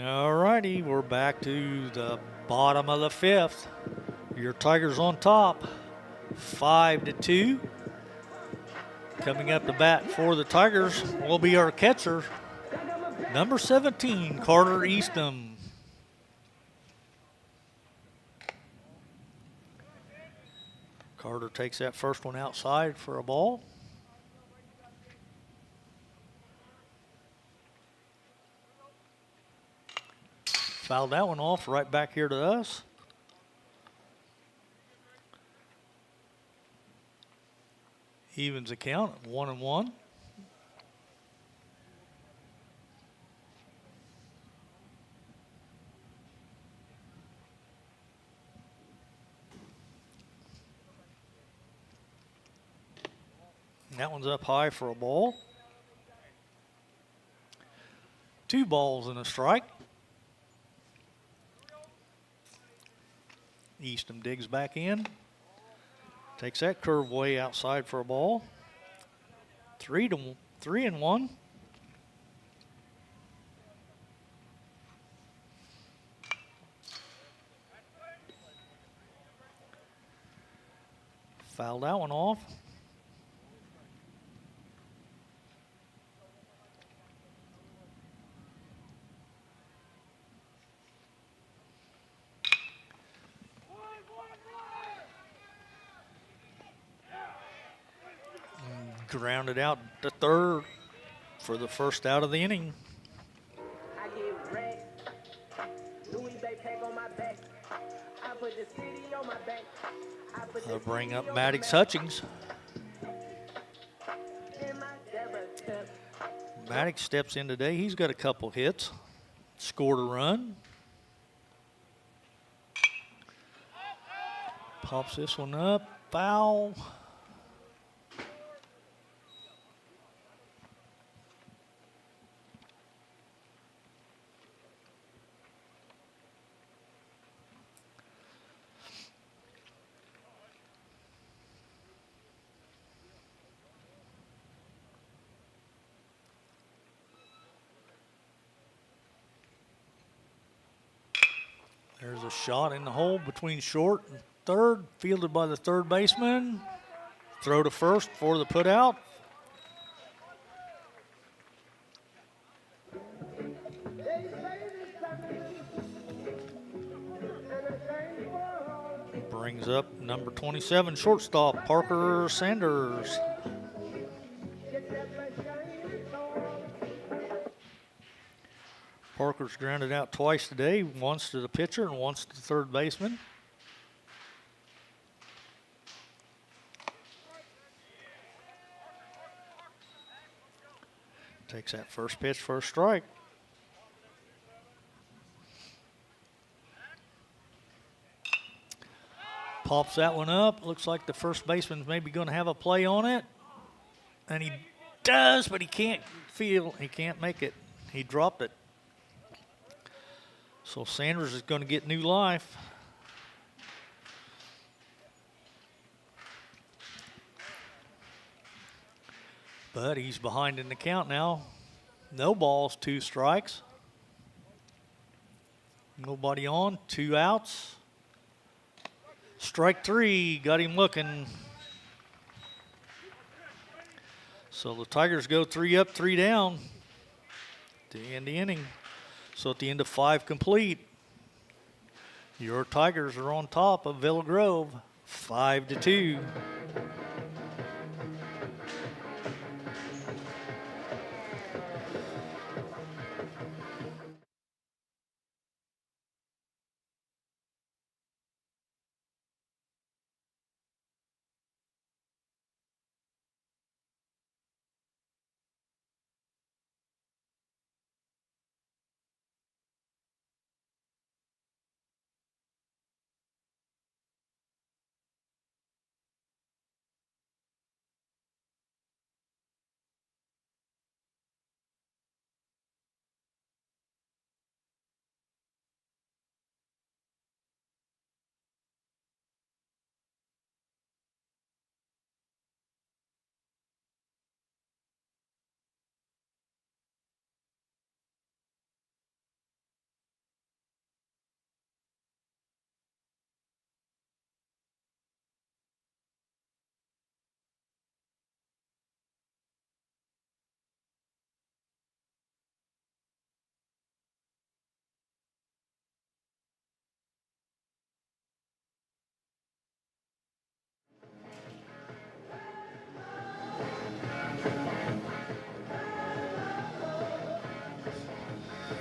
All righty, we're back to the bottom of the fifth. Your Tigers on top, 5-2. Coming up to bat for the Tigers will be our catcher, number 17, Carter Eastham. Carter takes that first one outside for a ball. Fouled that one off right back here to us. Evens the count at 1-1. That one's up high for a ball. 2 balls and a strike. Eastham digs back in. Takes that curve way outside for a ball. 3-1. Fouled that one off. Grounded out to third for the first out of the inning. I get wrecked. Louis backpack on my back. I put the city on my back. I put They'll the bring city up on Maddox my back. Hutchings. In my double cup. Maddox steps in today. He's got a couple hits. Scored a run. Pops this one up. Foul. There's a shot in the hole between short and third, fielded by the third baseman. Throw to first for the put out. Brings up number 27, shortstop, Parker Sanders. Parker's grounded out twice today, once to the pitcher and once to the third baseman. Takes that first pitch for a strike. Pops that one up. Looks like the first baseman's maybe going to have a play on it. And he does, but he can't make it. He dropped it. So Sanders is going to get new life. But he's behind in the count now. No balls, 2 strikes. Nobody on, 2 outs. Strike 3, got him looking. So the Tigers go 3 up, 3 down to end the inning. So at the end of 5 complete, your Tigers are on top of Villa Grove, 5-2.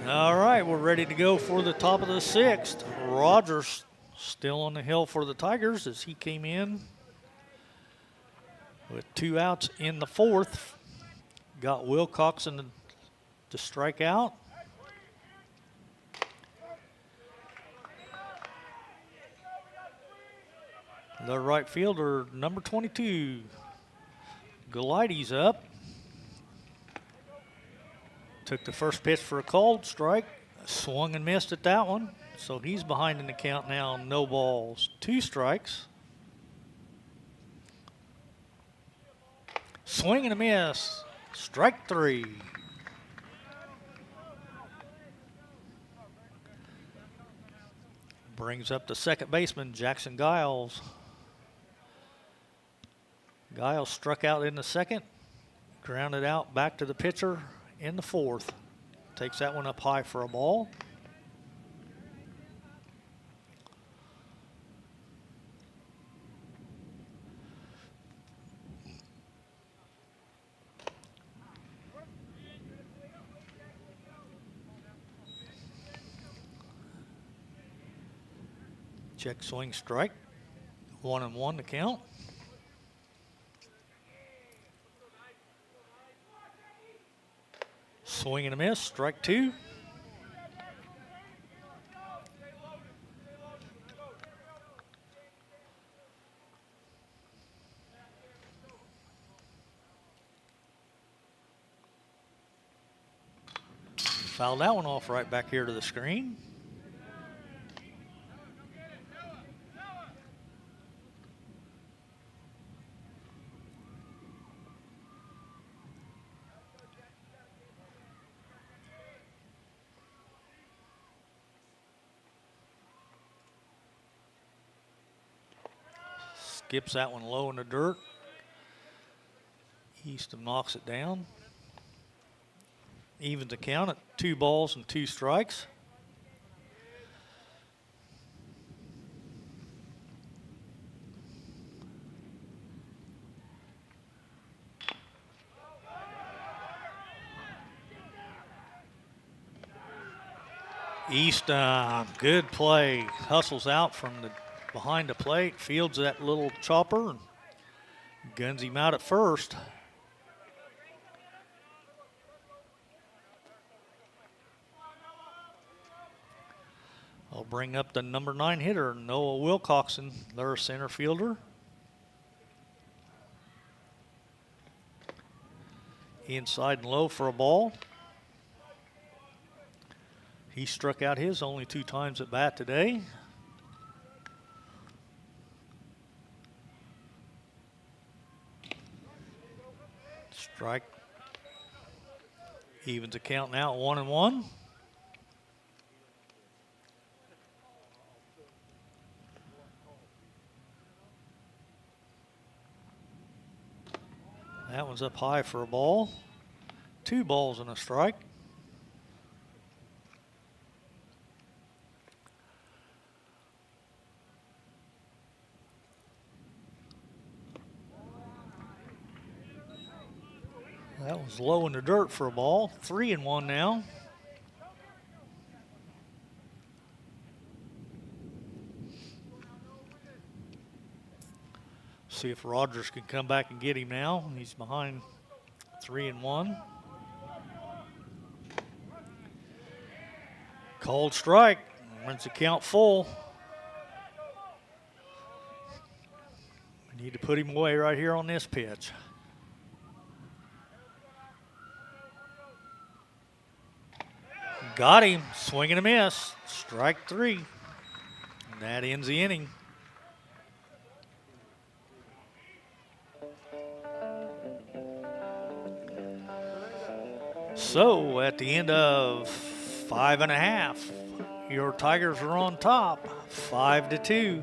All right, we're ready to go for the top of the sixth. Rogers still on the hill for the Tigers as he came in with 2 outs in the fourth. Got Wilcoxon to strike out. The right fielder, number 22, Galides up. Took the first pitch for a called strike. Swung and missed at that one. So he's behind in the count now. No balls, 2 strikes. Swing and a miss. Strike 3. Brings up the second baseman, Jackson Giles. Giles struck out in the second. Grounded out back to the pitcher in the fourth. Takes that one up high for a ball. Check swing strike. 1-1 to count. Swing and a miss, strike 2. Fouled that one off right back here to the screen. Skips that one low in the dirt. Easton knocks it down. Evens the count at 2 balls and 2 strikes. Easton, good play. Hustles out from the behind the plate, fields that little chopper, and guns him out at first. I'll bring up the number 9 hitter, Noah Wilcoxon, their center fielder. Inside and low for a ball. He struck out his only 2 times at bat today. Strike. Evens the count now at 1-1. That one's up high for a ball. 2 balls and a strike. That was low in the dirt for a ball. 3-1 now. See if Rogers can come back and get him now. He's behind 3-1. Called strike. Runs the count full. We need to put him away right here on this pitch. Got him. Swing and a miss. Strike 3. And that ends the inning. So at the end of 5.5, your Tigers are on top, 5-2.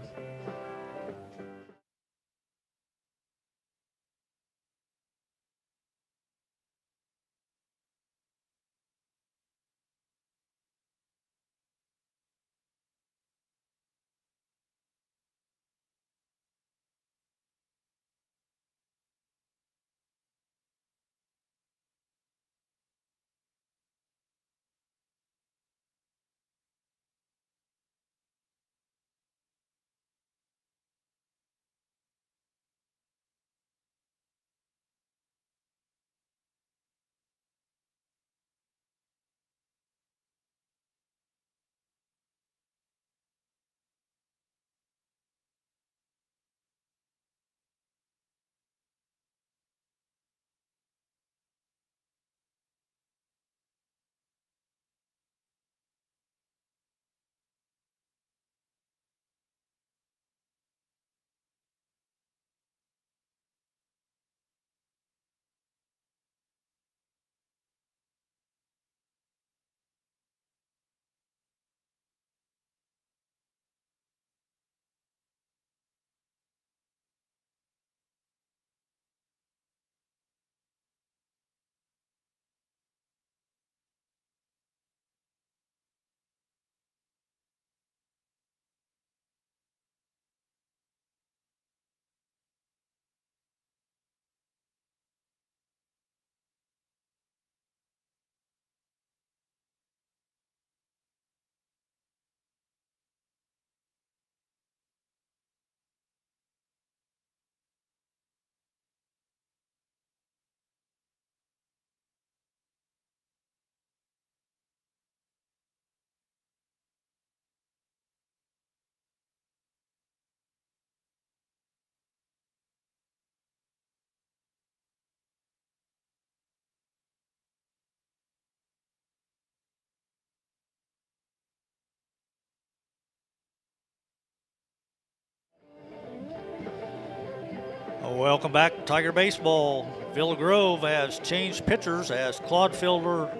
Welcome back to Tiger Baseball. Villa Grove has changed pitchers as Claude Fielder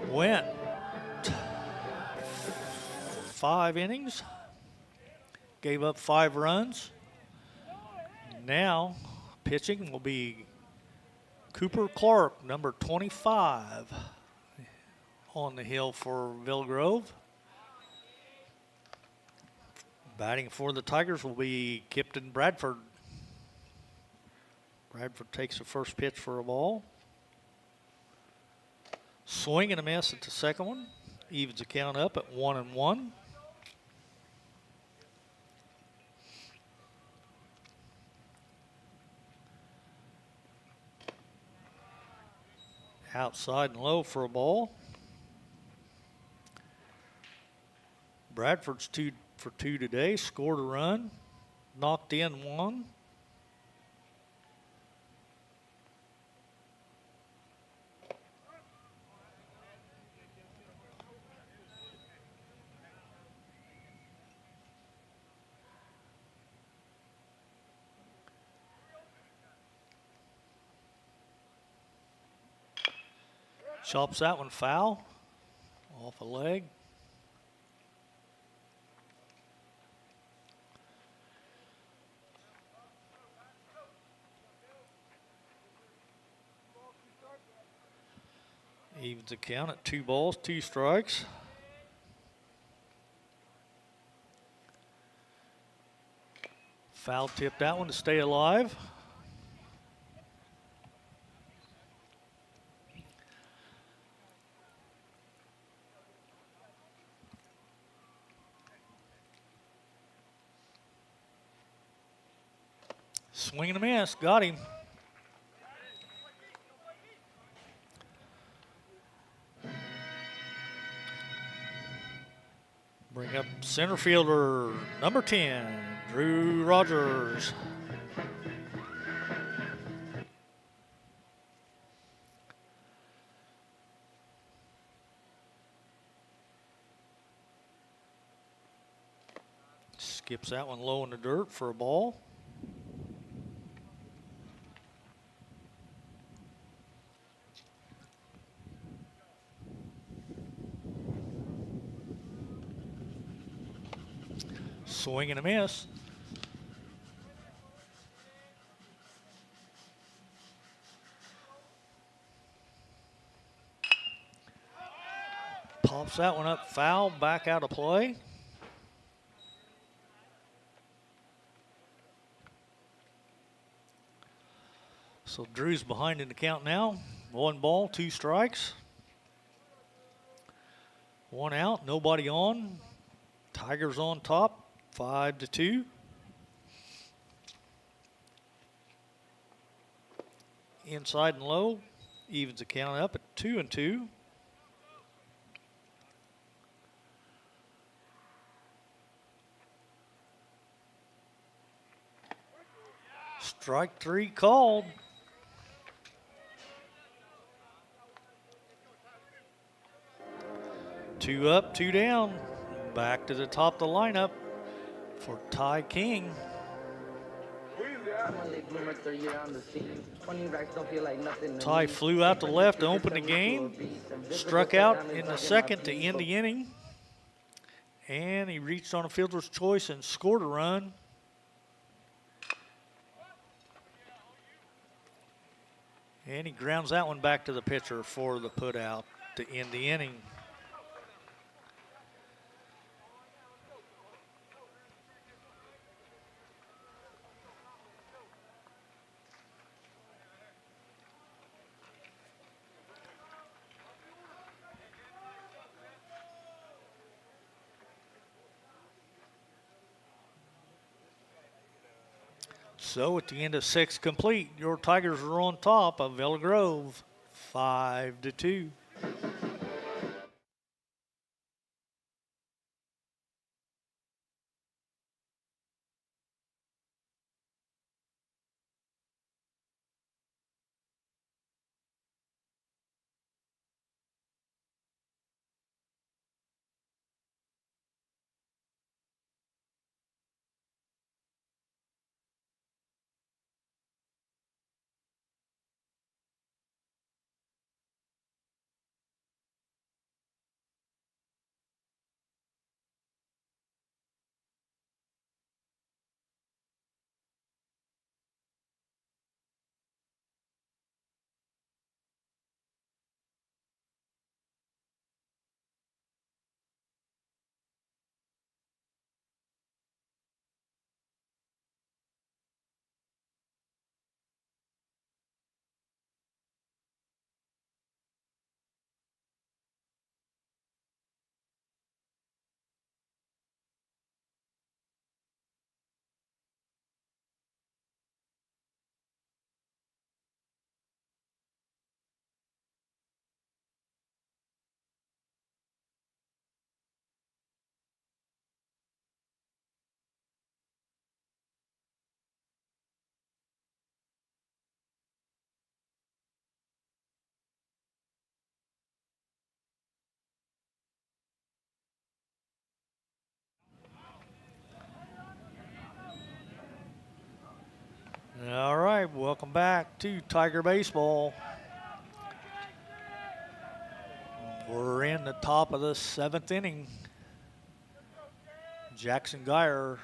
went 5 innings, gave up 5 runs. Now pitching will be Cooper Clark, number 25, on the hill for Villa Grove. Batting for the Tigers will be Kipton Bradford. Bradford takes the first pitch for a ball. Swing and a miss at the second one. Evens the count up at 1-1. Outside and low for a ball. Bradford's 2 for 2 today, scored a run, knocked in 1. Chops that one foul, off a leg. Evens the count at 2 balls, 2 strikes. Foul tip that one to stay alive. Swing and a miss, got him. Bring up center fielder, number 10, Drew Rogers. Skips that one low in the dirt for a ball. Swing and a miss. Pops that one up foul, back out of play. So Drew's behind in the count now. 1 ball, 2 strikes. 1 out, nobody on. Tigers on top. 5-2. Inside and low, evens the count up at 2-2. Strike 3 called. Two up, 2 down. Back to the top of the lineup for Ty King. Ty flew out to left to open the game, struck out in the second to end the inning, and he reached on a fielder's choice and scored a run. And he grounds that one back to the pitcher for the put out to end the inning. So at the end of 6 complete, your Tigers are on top of Villa Grove, 5-2. 5. Welcome back to Tiger Baseball. We're in the top of the 7th inning. Jackson Geyer,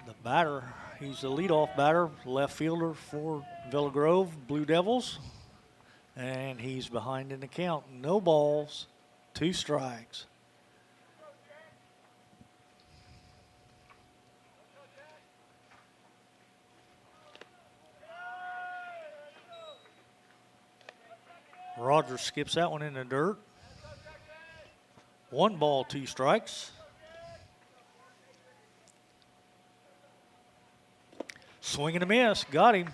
the batter. He's the leadoff batter, left fielder for Villa Grove Blue Devils. And he's behind in the count. No balls, 2 strikes. Rogers skips that one in the dirt. 1 ball, 2 strikes. Swing and a miss. Got him.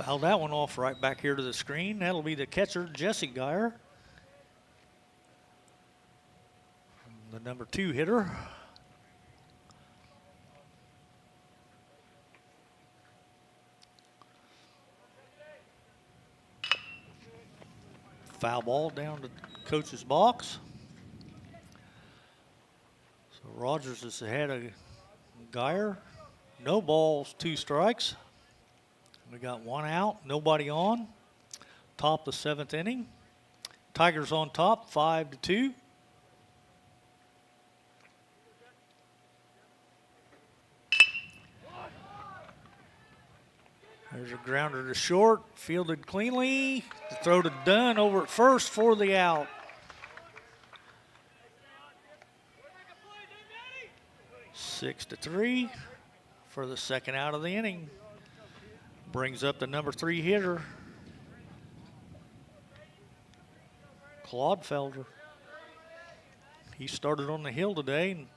Fouled that one off right back here to the screen. That'll be the catcher, Jesse Geyer. The number 2 hitter. Foul ball down to coach's box. So Rogers is ahead of Geyer. No balls, 2 strikes. We got 1 out, nobody on. Top of the 7th inning. Tigers on top, 5-2. There's a grounder to short, fielded cleanly. The throw to Dunn over at first for the out. Six to 3 for the 2nd out of the inning. Brings up the number 3 hitter, Claude Felder. He started on the hill today.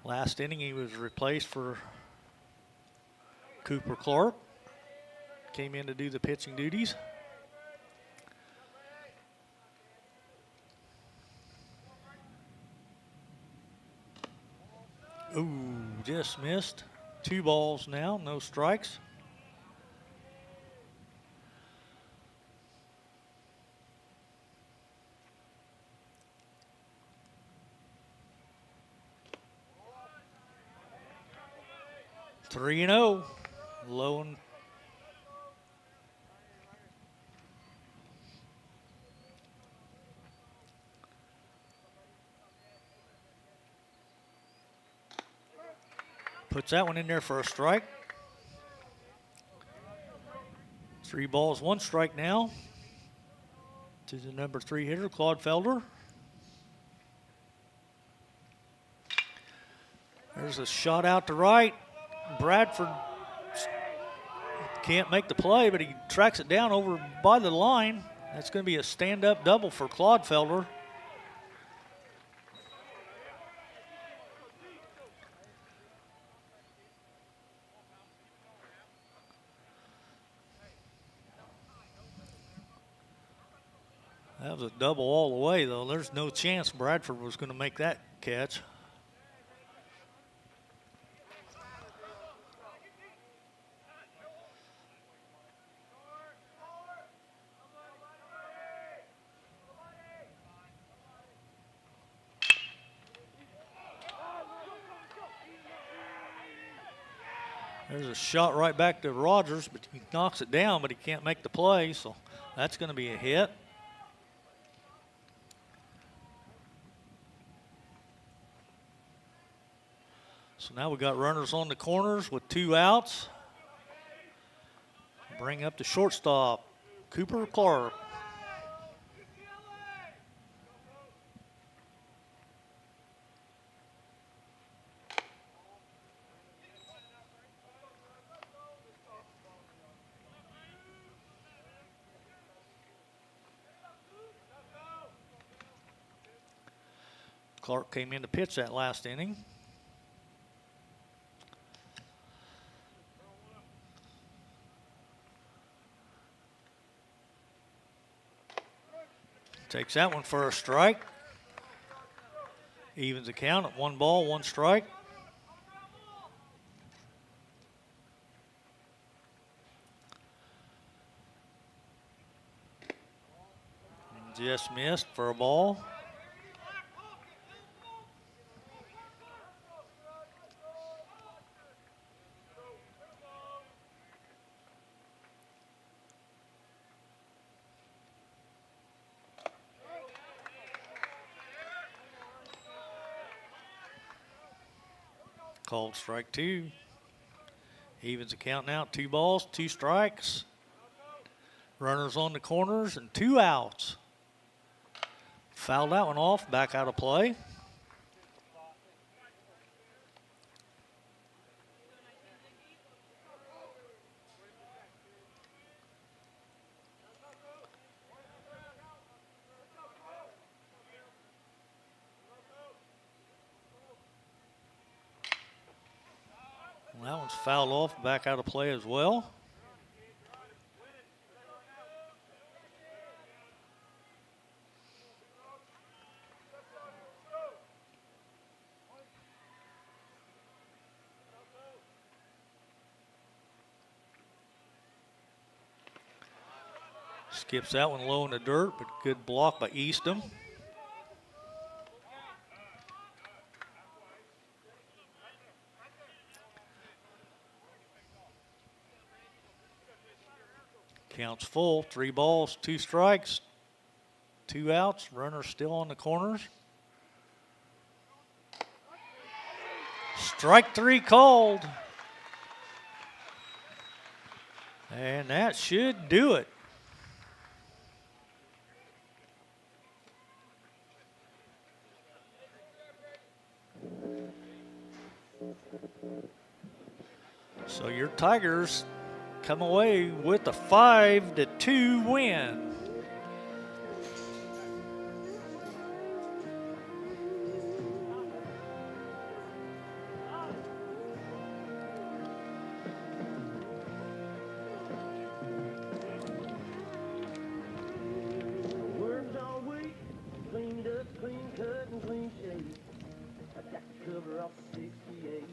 Last inning he was replaced for Cooper Clark. Came in to do the pitching duties. Ooh, just missed. 2 balls now, no strikes. Three and 0, low and puts that one in there for a strike. 3 balls, 1 strike now to the number 3 hitter, Claude Felder. There's a shot out to right. Bradford can't make the play, but he tracks it down over by the line. That's going to be a stand-up double for Claude Felder. That was a double all the way, though. There's no chance Bradford was going to make that catch. There's a shot right back to Rogers, but he knocks it down, but he can't make the play, so that's going to be a hit. So now we got runners on the corners with 2 outs. Bring up the shortstop, Cooper Clark. Clark came in to pitch that last inning. Takes that one for a strike. Evens the count at 1 ball, 1 strike. Just missed for a ball. Called strike 2. Evens the count now, 2 balls, 2 strikes. Runners on the corners and 2 outs. Fouled that one off, back out of play. That one's fouled off, back out of play as well. Skips that one low in the dirt, but good block by Eastham. Counts full, 3 balls, 2 strikes, 2 outs. Runner still on the corners. Strike 3 called. And that should do it. So your Tigers come away with a 5-2 win. Worked all week, cleaned up, clean cut, and clean shave. I got the cover off 68.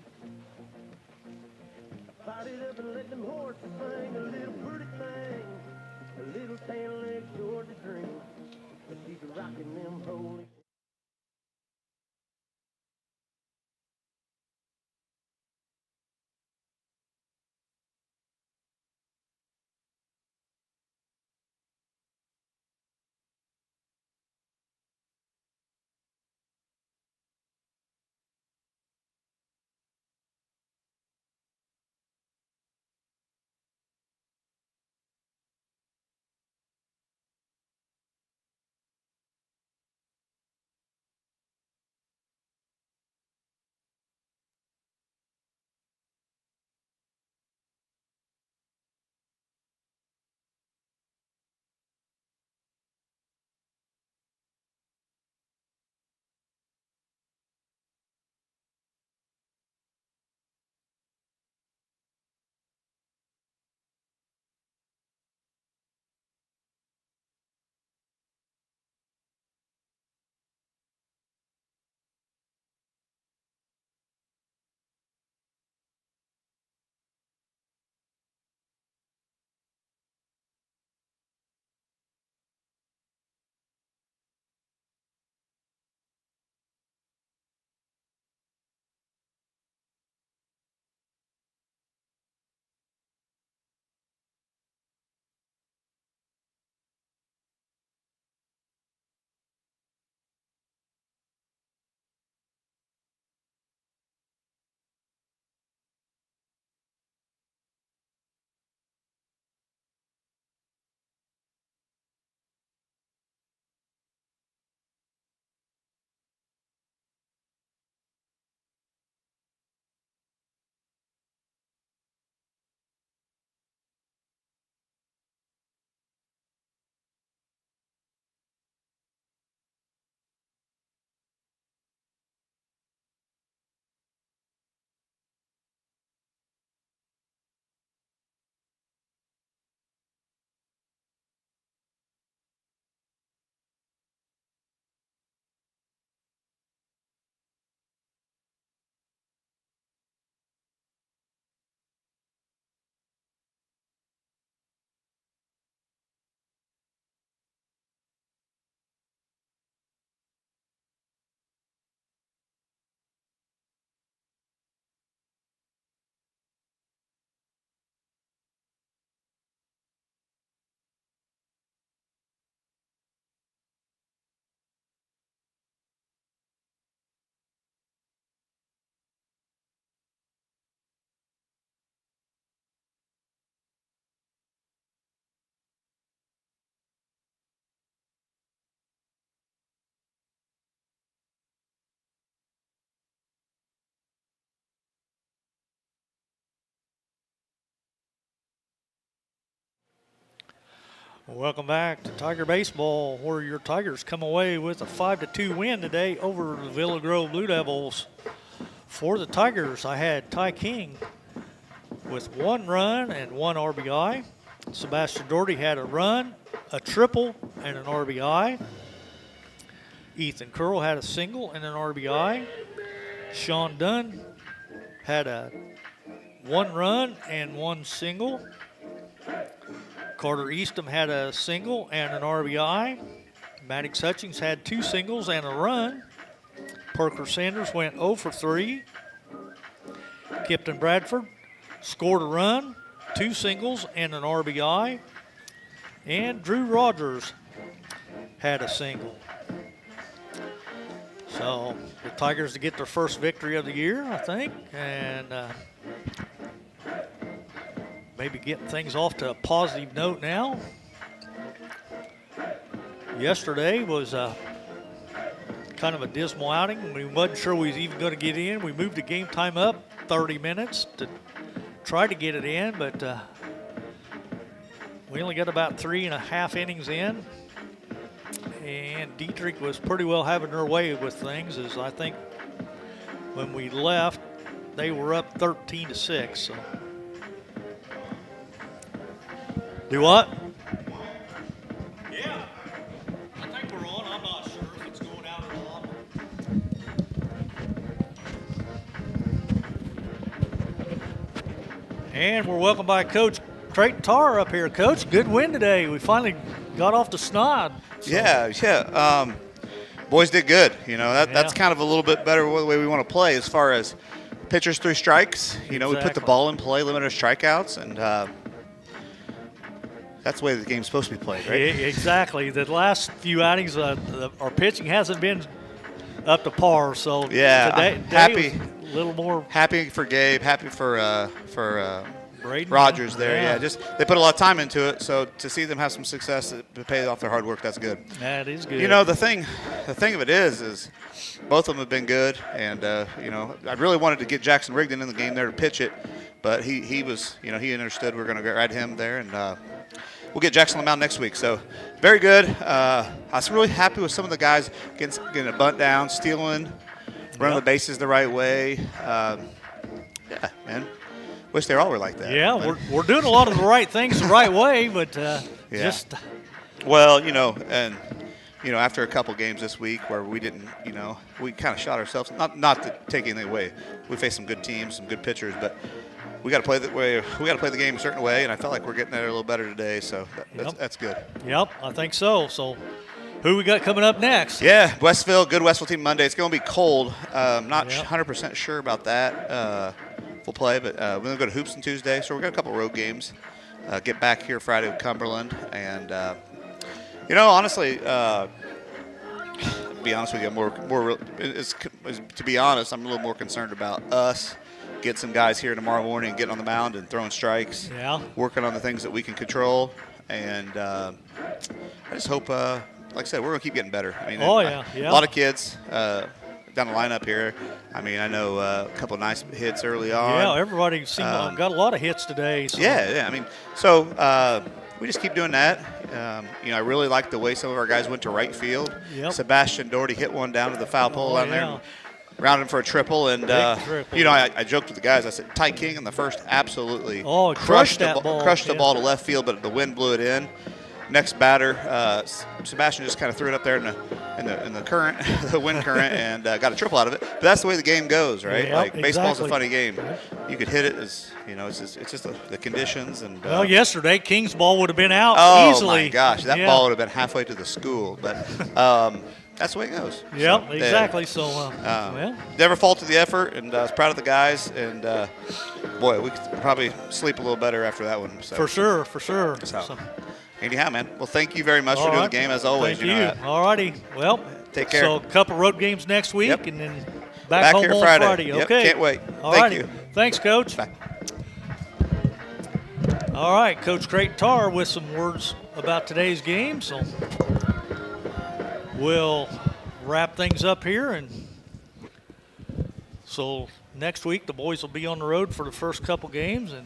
Fired it up and let them horses sing a little pretty thing, a little tan-leg Georgia dream, but she's rocking them holy. Welcome back to Tiger Baseball, where your Tigers come away with a 5-2 win today over the Villa Grove Blue Devils. For the Tigers, I had Ty King with 1 run and 1 RBI. Sebastian Doherty had a run, a triple, and an RBI. Ethan Curl had a single and an RBI. Sean Dunn had a 1 run and 1 single. Carter Eastham had a single and an RBI. Maddox Hutchings had 2 singles and a run. Parker Sanders went 0 for 3. Kipton Bradford scored a run, 2 singles and an RBI. And Drew Rogers had a single. So the Tigers to get their first victory of the year, I think, and maybe getting things off to a positive note now. Yesterday was kind of a dismal outing. We wasn't sure we was even going to get in. We moved the game time up 30 minutes to try to get it in, but we only got about 3.5 innings in. And Dietrich was pretty well having their way with things, as I think when we left, they were up 13-6. So. Do what? Yeah. I think we're on. I'm not sure if it's going out or not. And we're welcomed by Coach Creighton Tarr up here. Coach, good win today. We finally got off the snod. So. Yeah. Boys did good. That's kind of a little bit better the way we want to play as far as pitchers 3 strikes. We put the ball in play, limit our strikeouts, and that's the way the game's supposed to be played, right? Exactly. The last few outings, our pitching hasn't been up to par. So yeah, today happy, was a little more happy for Gabe, happy for Braden, Rogers there. Yeah, just they put a lot of time into it. So to see them have some success to pay off their hard work, that's good. That is good. The thing of it is both of them have been good, and I really wanted to get Jackson Rigdon in the game there to pitch it, but he was he understood we're going to ride him there, and we'll get Jackson on the mound next week. So very good. I was really happy with some of the guys getting a bunt down, stealing, running the bases the right way. Yeah, man. Wish they all were like that. Yeah, we're doing a lot of the right things the right way, but just. Well, after a couple games this week where we didn't, we kind of shot ourselves. Not to take anything away. We faced some good teams, some good pitchers, but we got to play the way. We got to play the game a certain way, and I felt like we're getting there a little better today. So that's good. Yep, I think so. So, who we got coming up next? Yeah, Westville, good Westville team Monday. It's going to be cold. Not 100% sure about that. We'll play, but we're going to go to Hoopson Tuesday, so we're going to got a couple road games. Get back here Friday with Cumberland, and honestly, to be honest with you, to be honest, I'm a little more concerned about us. Get some guys here tomorrow morning, getting on the mound and throwing strikes. Yeah. Working on the things that we can control, and I just hope, like I said, we're going to keep getting better. I mean, a lot of kids. Down the lineup here. I mean, I know a couple of nice hits early on. Yeah, everybody got a lot of hits today. So. Yeah. I mean, so we just keep doing that. I really like the way some of our guys went to right field. Yep. Sebastian Doherty hit one down to the foul pole down there. Rounded for a triple, and I joked with the guys. I said Ty King in the first absolutely crushed that ball. Crushed the ball to left field, but the wind blew it in. Next batter, Sebastian just kind of threw it up there in the current, the wind current, and got a triple out of it. But that's the way the game goes, right? Yep, baseball's a funny game. You could hit it as it's just the conditions. And yesterday King's ball would have been out easily. Oh my gosh, that ball would have been halfway to the school, but. That's the way it goes. Yep, so, exactly. So, never faulted the effort, and I was proud of the guys. And boy, we could probably sleep a little better after that one. So. For sure. So. Anyhow, man. Well, thank you very much for doing the game as always. Thank you. All righty. Well, take care. So, a couple road games next week, and then back home here on Friday. Yep, okay. Can't wait. Thank you. Thanks, Coach. Bye. All right, Coach Creighton Tarr with some words about today's game. So. We'll wrap things up here, and so next week the boys will be on the road for the first couple games, and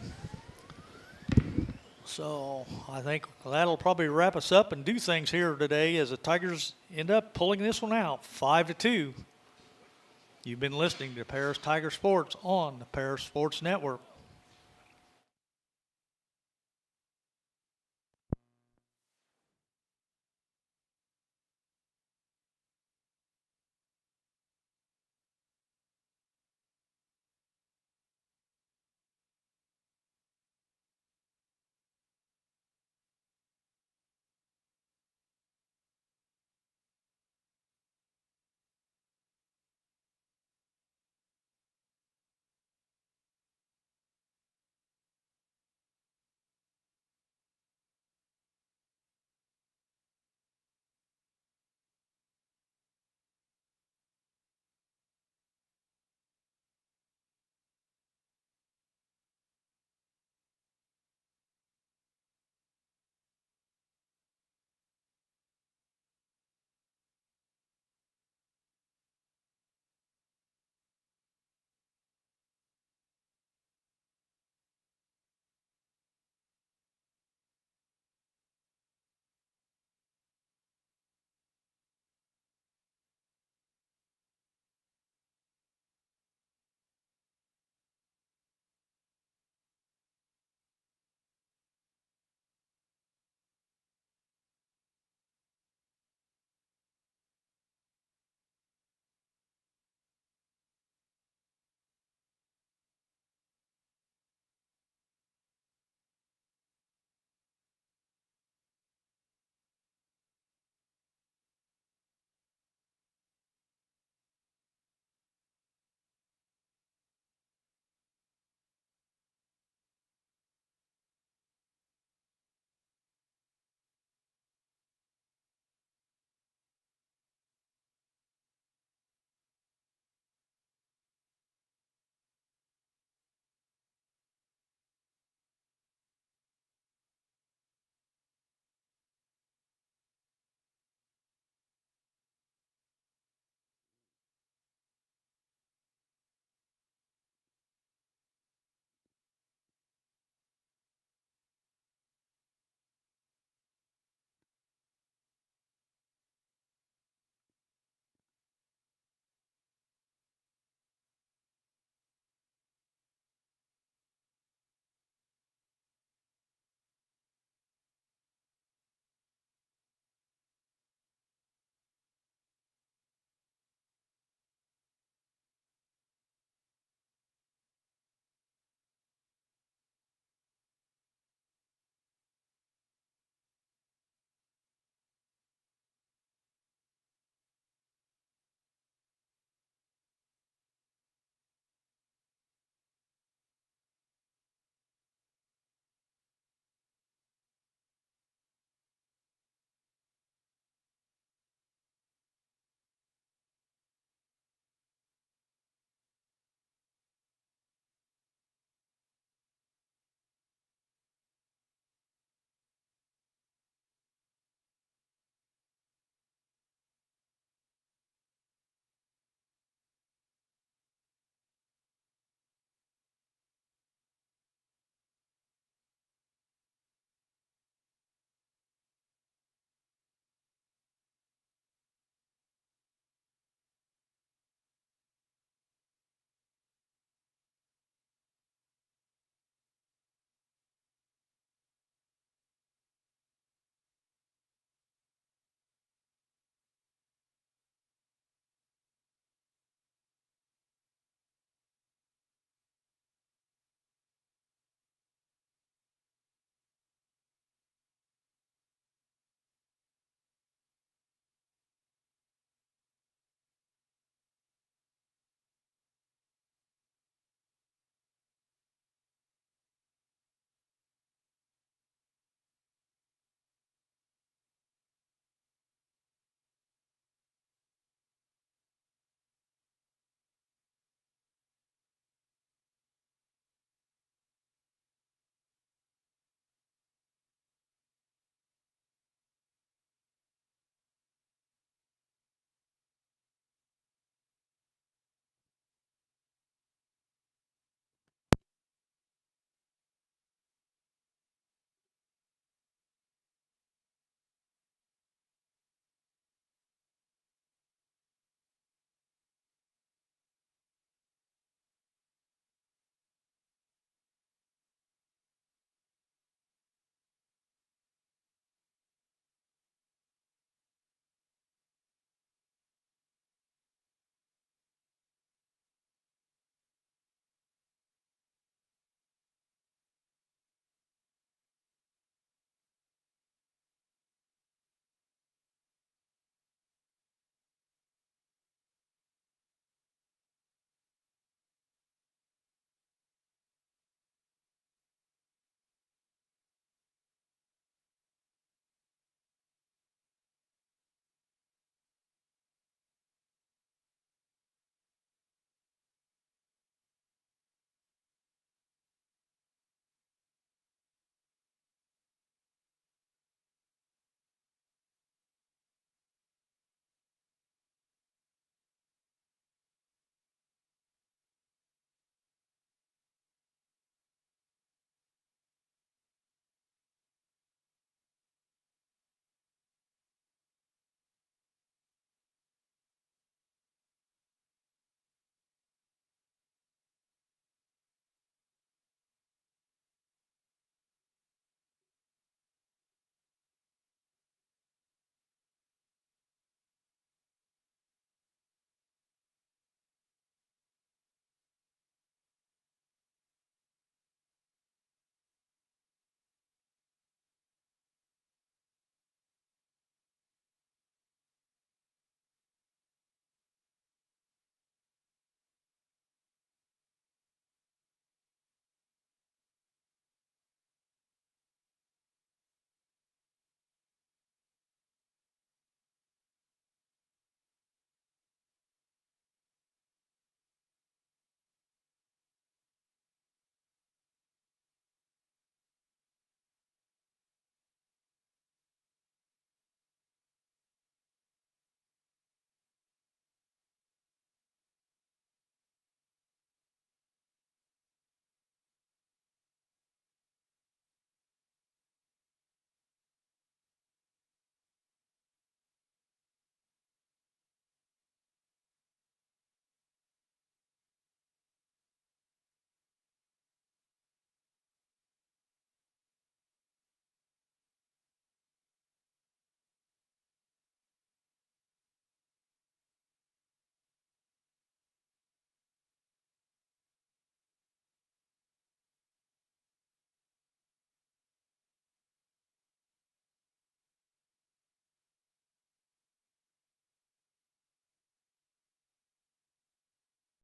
So I think that'll probably wrap us up and do things here today as the Tigers end up pulling this one out 5-2. You've been listening to Paris Tiger Sports on the Paris Sports Network.